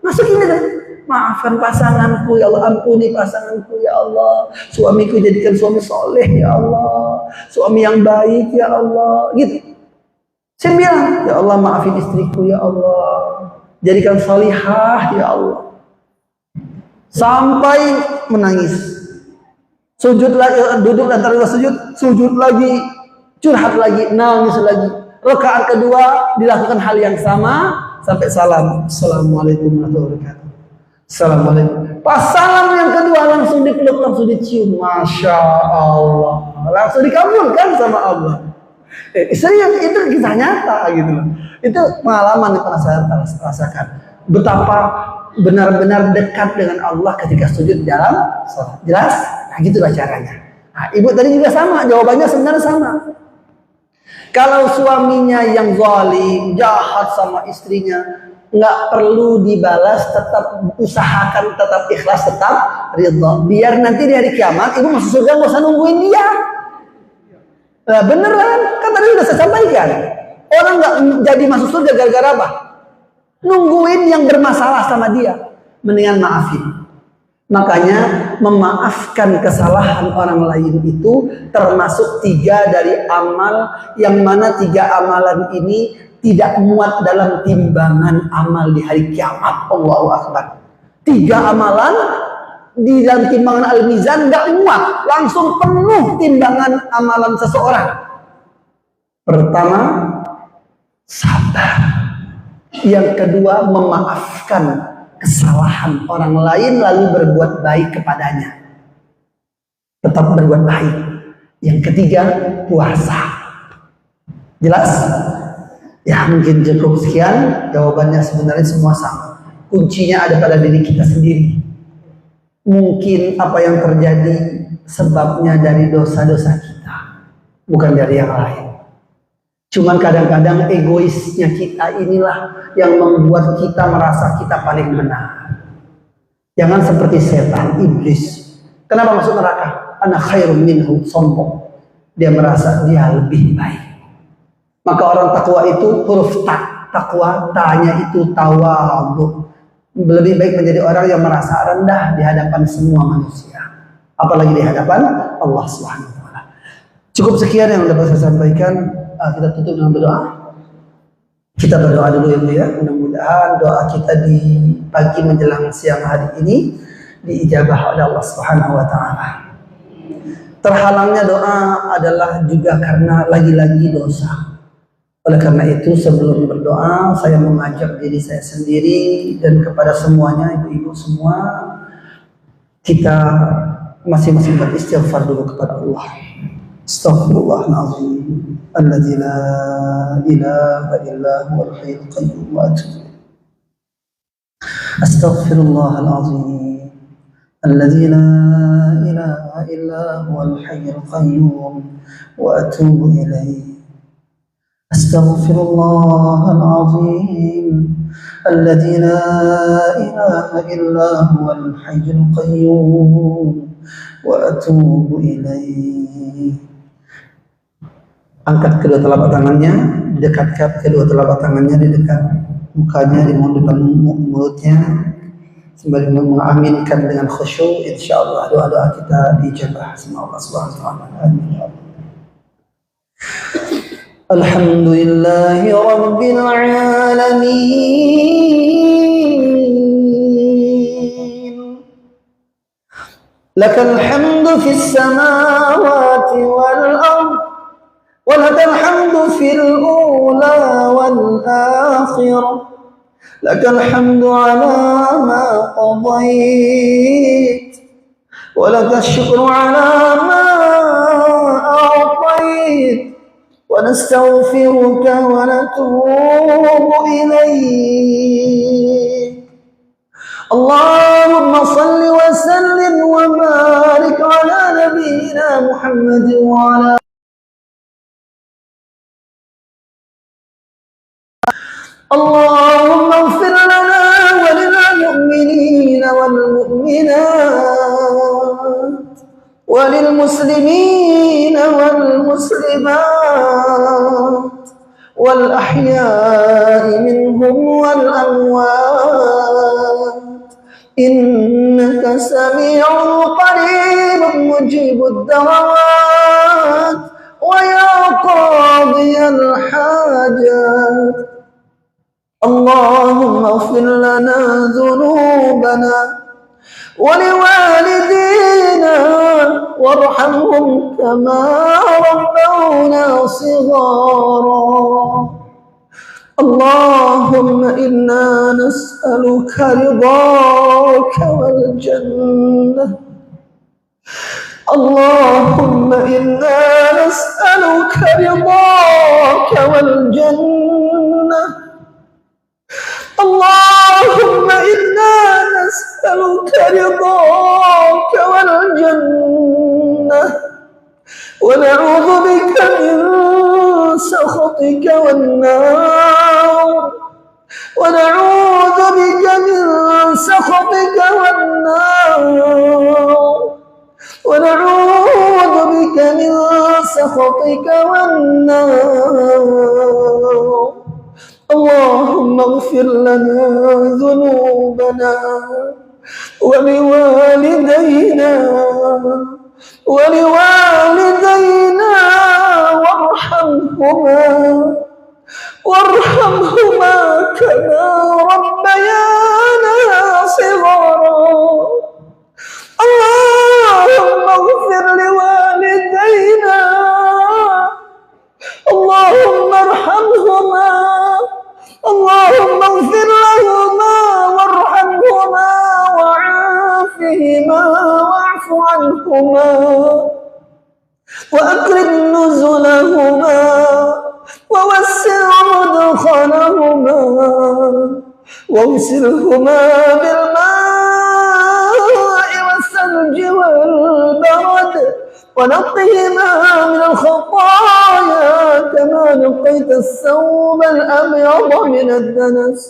masuk ini deh. Maafkan pasanganku ya Allah, ampuni pasanganku ya Allah. Suamiku jadikan suami soleh ya Allah. Suami yang baik ya Allah. Gitu. Saya bilang, ya Allah maafin istriku ya Allah. Jadikan salihah ya Allah. Sampai menangis. Sujud lagi, duduk antara dua sujud, sujud lagi, curhat lagi, nangis lagi. Rakaat kedua dilakukan hal yang sama sampai salam. Assalamualaikum warahmatullahi wabarakatuh. Assalamualaikum. Pas salam yang kedua langsung dipeluk, langsung dicium. Masya Allah. Langsung dikabulkan sama Allah. Serius, itu kisah nyata gitu loh. Itu pengalaman yang pernah saya rasakan. Betapa benar-benar dekat dengan Allah ketika sujud dalam salat. Jelas? Nah, gitulah caranya. Nah, ibu tadi juga sama, jawabannya sebenarnya sama. Kalau suaminya yang zalim, jahat sama istrinya, nggak perlu dibalas, tetap usahakan, tetap ikhlas, tetap ridha. Biar nanti di hari kiamat ibu masuk surga nggak usah nungguin dia. Nah, beneran, kan tadi udah saya sampaikan. Orang nggak jadi masuk surga gara-gara apa? Nungguin yang bermasalah sama dia. Mendingan maafin. Makanya memaafkan kesalahan orang lain itu termasuk 3 dari amal yang mana 3 amalan ini tidak muat dalam timbangan amal di hari kiamat. Allahu Akbar. 3 amalan di dalam timbangan al-mizan nggak muat, langsung penuh timbangan amalan seseorang. Pertama, sabar. Yang kedua, memaafkan kesalahan orang lain lalu berbuat baik kepadanya. Tetap berbuat baik. Yang ketiga, puasa. Jelas? Ya, mungkin cukup sekian. Jawabannya sebenarnya semua sama. Kuncinya ada pada diri kita sendiri. Mungkin apa yang terjadi sebabnya dari dosa-dosa kita, bukan dari yang lain. Cuman kadang-kadang egoisnya kita inilah yang membuat kita merasa kita paling benar. Jangan seperti setan, iblis. Kenapa masuk neraka? Ana khairum minhu, sombong. Dia merasa dia lebih baik. Maka orang takwa itu huruf ta, takwa, ta-nya itu tawadhu. Lebih baik menjadi orang yang merasa rendah di hadapan semua manusia, apalagi di hadapan Allah Subhanahu wa taala. Cukup sekian yang dapat saya sampaikan. Kita tutup dengan berdoa. Kita berdoa dulu ya Bu ya. Mudah-mudahan doa kita di pagi menjelang siang hari ini diijabah oleh Allah Subhanahu wa taala. Terhalangnya doa adalah juga karena lagi-lagi dosa. Oleh karena itu sebelum berdoa saya mengajak diri saya sendiri dan kepada semuanya, ibu-ibu semua, kita masing-masing beristighfar dulu kepada Allah. Astaghfirullahaladzim alladzi la ilaha illa huwal hayyul qayyum wa atubu. Astaghfirullahaladzim alladzi la ilaha illa huwal hayyul qayyum wa atubu ilaihi. أستغفر الله العظيم الذي لا إله إلا هو الحي القيوم وأتوب إليه. Angkat kedua telapak tangannya, dekatkan kedua telapak tangannya di dekat mukanya, di depan mulutnya, sembari mengaminkan dengan khusyuk. Insyaallah doa-doa kita dijabah sama Allah Subhanahu wa taala. Amin. Alhamdulillahi Rabbil Alamin. Lakal hamdu fis samawati wal ard, wa lakal hamdu fil ula wal akhirah. Lakal hamdu ala ma qadait, wa lakal syukru ala ma a'tait. ونستغفرك ونتوب إليك اللهم صل وسلم وبارك على نبينا محمد وعلى اللهم اغفر لنا وللمؤمنين والمؤمنات وللمسلمين والمسلمات والأحياء منهم والأموات إنك سميع قريب مجيب الدعوات ويا قاضي الحاجات. اللهم اغفر لنا ذنوبنا ولوالدينا وارحمهم كما ربونا صغارا. اللهم إنا نسألك رضاك والجنة. اللهم إنا نسألك رضاك والجنة. اللهم إنا نسألك رضاك والجنة ونعوذ بك من سخطك والنار. ونعوذ بك من سخطك والنار. ونعوذ بك من سخطك والنار. اللهم اغفر لنا ذنوبنا ولوالدينا وارحمهما كما ربيانا صغارا. اللهم اغفر لوالدينا. اللهم ارحمهما. اللهم اغفر لهما وارحمهما وعافهما واعف عنهما وأكرم نزلهما ووسع مدخلهما واغسلهما بالماء والثلج والبرد ونقهما من الخطايا كما نقيت الثوب الأبيض من الدنس.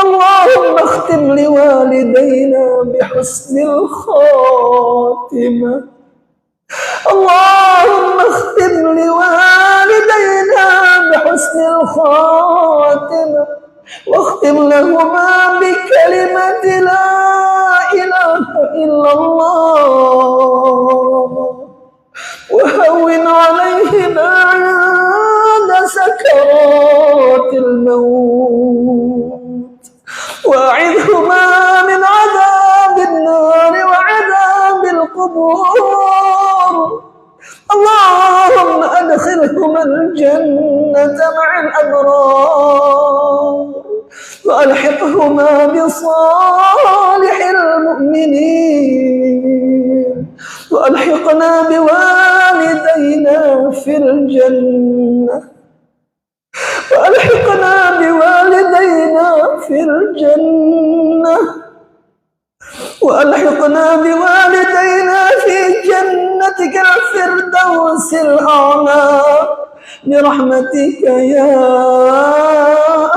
اللهم اختم لوالدينا بحسن الخاتمة. اللهم اختم لوالدينا بحسن الخاتمة واختم لهما بكلمة لا إله إلا الله وهون عليهما عند سكرات الموت وأعذهما من عذاب النار وعذاب القبور. اللهم أدخلهما الجنة مع الأبرار وألحقهما بصالح المؤمنين وألحقنا بوالدينا في الجنة. وألحقنا بوالدينا في الجنة. وألحقنا بوالدينا في جنتك الفردوس الأعلى برحمتك يا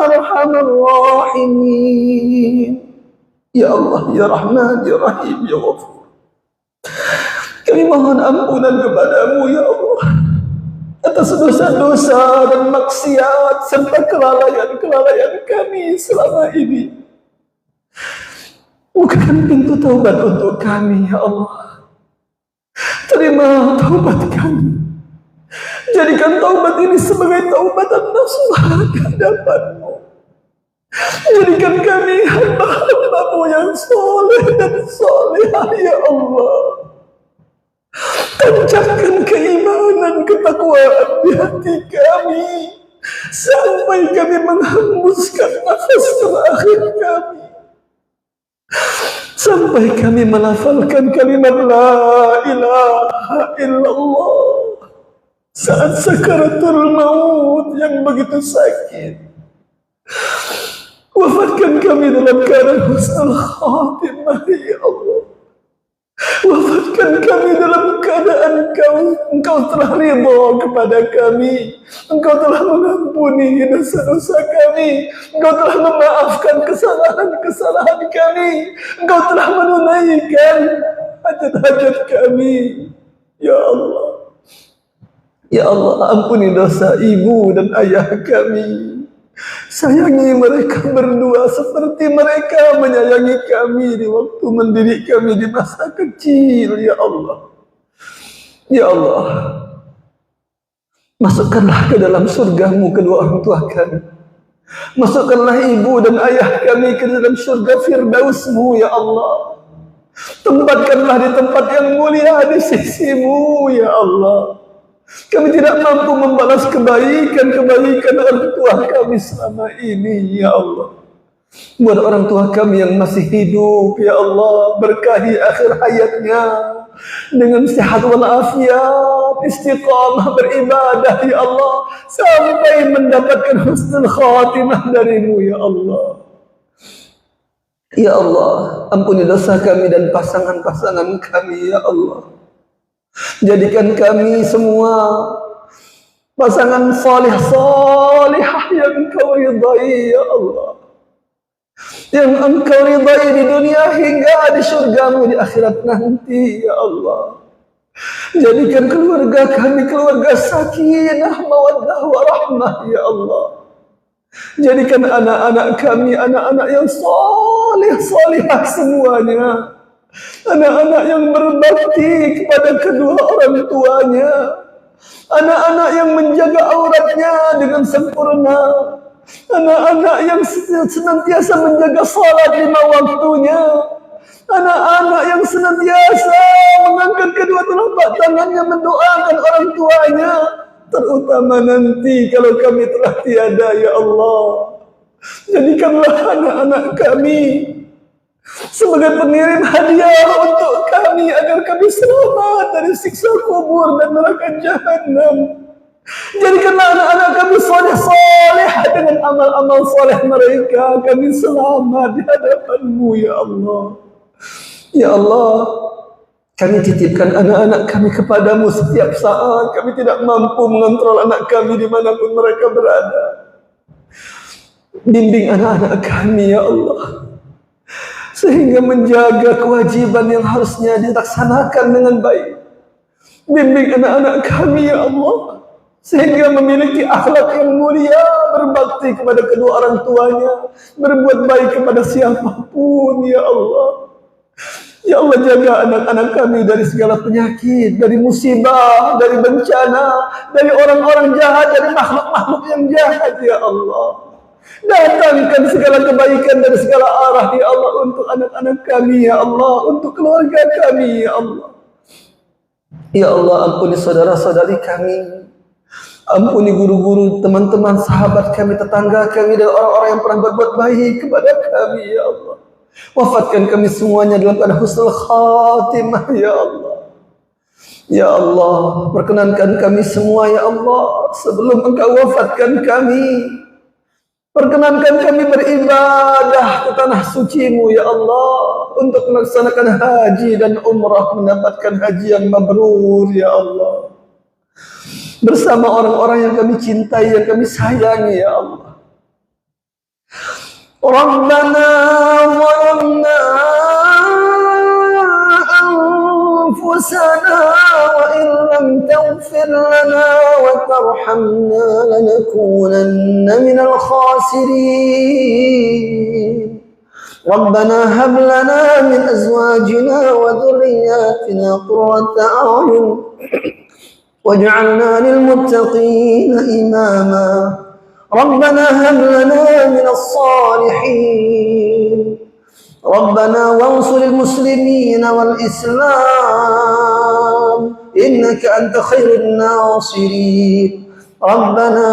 أرحم الراحمين. يا الله, ya Rahman, ya Rahim, ya Ghafur, kami mohon ampunan kepadamu ya Allah atas dosa-dosa dan maksiat serta kelalaian-kelalaian kami selama ini. Bukakan pintu taubat untuk kami ya Allah. Terima taubat kami. Jadikan taubat ini sebagai taubatan nasuha ke hadapan-Mu. Jadikan kami hamba-hamba-Mu yang soleh dan solehah ya Allah. Tancapkan keimanan, ketakwaan di hati kami sampai kami menghembuskan nafas terakhir kami, sampai kami melafalkan kalimat la ilaha illallah saat sakaratul maut yang begitu sakit. Wafatkan kami dalam keadaan husnul khatimah ya Allah. Wafatkan kami dalam keadaan Engkau telah ridha kepada kami. Engkau telah mengampuni dosa-dosa kami. Engkau telah memaafkan kesalahan-kesalahan kami. Engkau telah menunaikan hajat-hajat kami. Ya Allah. Ya Allah, ampuni dosa ibu dan ayah kami. Sayangi mereka berdua seperti mereka menyayangi kami di waktu mendidik kami di masa kecil. Ya Allah. Ya Allah, masukkanlah ke dalam surgamu kedua orang tua kami. Masukkanlah ibu dan ayah kami ke dalam surga firdausmu ya Allah. Tempatkanlah di tempat yang mulia di sisimu ya Allah. Kami tidak mampu membalas kebaikan orang tua kami selama ini, ya Allah. Buat orang tua kami yang masih hidup, ya Allah, berkahi akhir hayatnya dengan sehat walafiat, istiqamah beribadah, ya Allah, sampai mendapatkan husnul khatimah darimu, ya Allah. Ya Allah, ampuni dosa kami dan pasangan-pasangan kami, ya Allah. Jadikan kami semua pasangan salih-salihah yang Engkau ridai ya Allah, yang Engkau ridai di dunia hingga di surgamu di akhirat nanti ya Allah. Jadikan keluarga kami keluarga sakinah mawaddah warahmah ya Allah. Jadikan anak-anak kami anak-anak yang salih-salihah semuanya, anak-anak yang berbakti kepada kedua orang tuanya, anak-anak yang menjaga auratnya dengan sempurna, anak-anak yang senantiasa menjaga salat 5 waktunya, anak-anak yang senantiasa mengangkat kedua telapak tangannya mendoakan orang tuanya, terutama nanti kalau kami telah tiada ya Allah. Jadikanlah anak-anak kami sebagai pengirim hadiah untuk kami agar kami selamat dari siksa kubur dan neraka jahanam. Jadikanlah anak-anak kami saleh-saleh dengan amal-amal saleh mereka. Kami selamat di hadapan-Mu ya Allah. Ya Allah, kami titipkan anak-anak kami kepadamu setiap saat. Kami tidak mampu mengontrol anak kami dimanapun mereka berada. Bimbing anak-anak kami ya Allah, sehingga menjaga kewajiban yang harusnya dilaksanakan dengan baik. Bimbing anak-anak kami ya Allah, sehingga memiliki akhlak yang mulia, berbakti kepada kedua orang tuanya, berbuat baik kepada siapapun ya Allah. Ya Allah, jaga anak-anak kami dari segala penyakit, dari musibah, dari bencana, dari orang-orang jahat, dari makhluk-makhluk yang jahat ya Allah. Datangkan segala kebaikan dari segala arah ya Allah untuk anak-anak kami ya Allah, untuk keluarga kami ya Allah. Ya Allah, ampuni saudara-saudari kami, ampuni guru-guru, teman-teman, sahabat kami, tetangga kami, dan orang-orang yang pernah berbuat baik kepada kami ya Allah. Wafatkan kami semuanya dalam keadaan husnul khatimah ya Allah. Ya Allah, perkenankan kami semua ya Allah, sebelum Engkau wafatkan kami, perkenankan kami beribadah ke tanah suci-Mu ya Allah, untuk melaksanakan haji dan umrah, mendapatkan haji yang mabrur ya Allah, bersama orang-orang yang kami cintai, yang kami sayangi ya Allah. Rabbana zalamna anfusana wa in lam taghfir lana wa tarhamna lanakunanna minal khasirin. Rabbana hab lana min azwajina wa dhurriyyatina qurrata a'yun waj'alna lil muttaqina imama. ربنا هب لنا من الصالحين. ربنا وانصر المسلمين والإسلام إنك أنت خير الناصرين. ربنا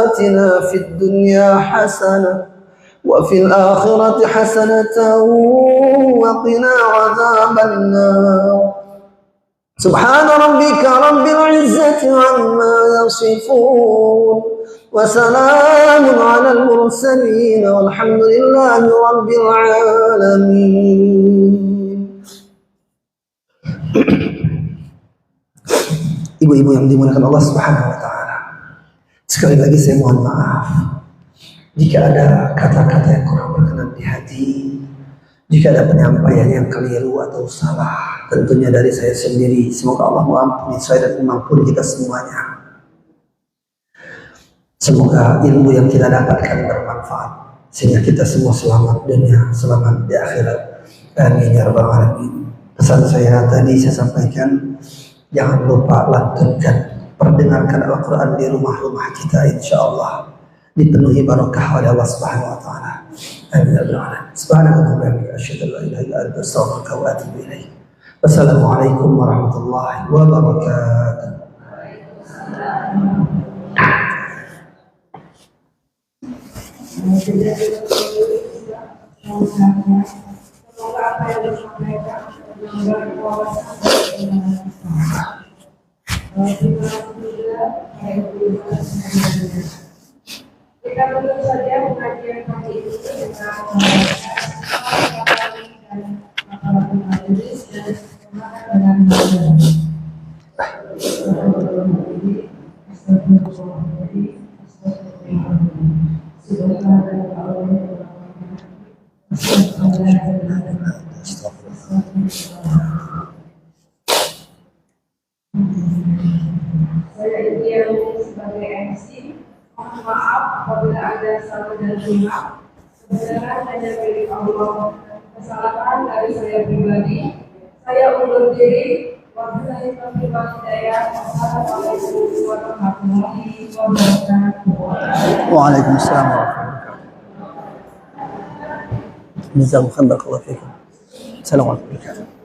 آتنا في الدنيا حسنة وفي الآخرة حسنة وقنا عذاب النار. سبحان ربك رب العزة عما يصفون وسلام على المرسلين والحمد لله رب العالمين. Ibu-ibu yang dimuliakan Allah Subhanahu wa taala. Sekali lagi saya mohon maaf jika ada kata-kata yang kurang berkenan di hati, jika ada penyampaian yang keliru atau salah, tentunya dari saya sendiri. Semoga Allah mengampuni saya dan mengampuni kita semuanya. Semoga ilmu yang kita dapatkan bermanfaat sehingga kita semua selamat dunia, selamat di akhirat. Amin ya rabbal alamin. Pesan saya tadi saya sampaikan, jangan lupa lantunkan, perdengarkan Al-Quran di rumah-rumah kita, insyaallah dipenuhi barakah oleh Allah Subhanahu wa taala. Amin ya rabbal alamin. Subhanallah wa bihamdihi asyhadu an la ilaha illa anta astaghfiruka wa atubu ilaik. Wassalamualaikum warahmatullahi wabarakatuh. Semoga apa yang disampaikan menambah wawasan dan kita tutup saja pengajian kali ini dengan majelis dan dengan saya Ibu sebagai MC, mohon maaf apabila ada salah dan hilaf. Kebenaran hanya milik Allah. Kesalahan dari saya pribadi, saya undur diri. Wabillahi taufiq wal hidayah. Wassalamualaikum warahmatullahi wabarakatuh. Waalaikumsalam warahmatullahi wabarakatuh. Jazakumullah khairan. Assalamualaikum.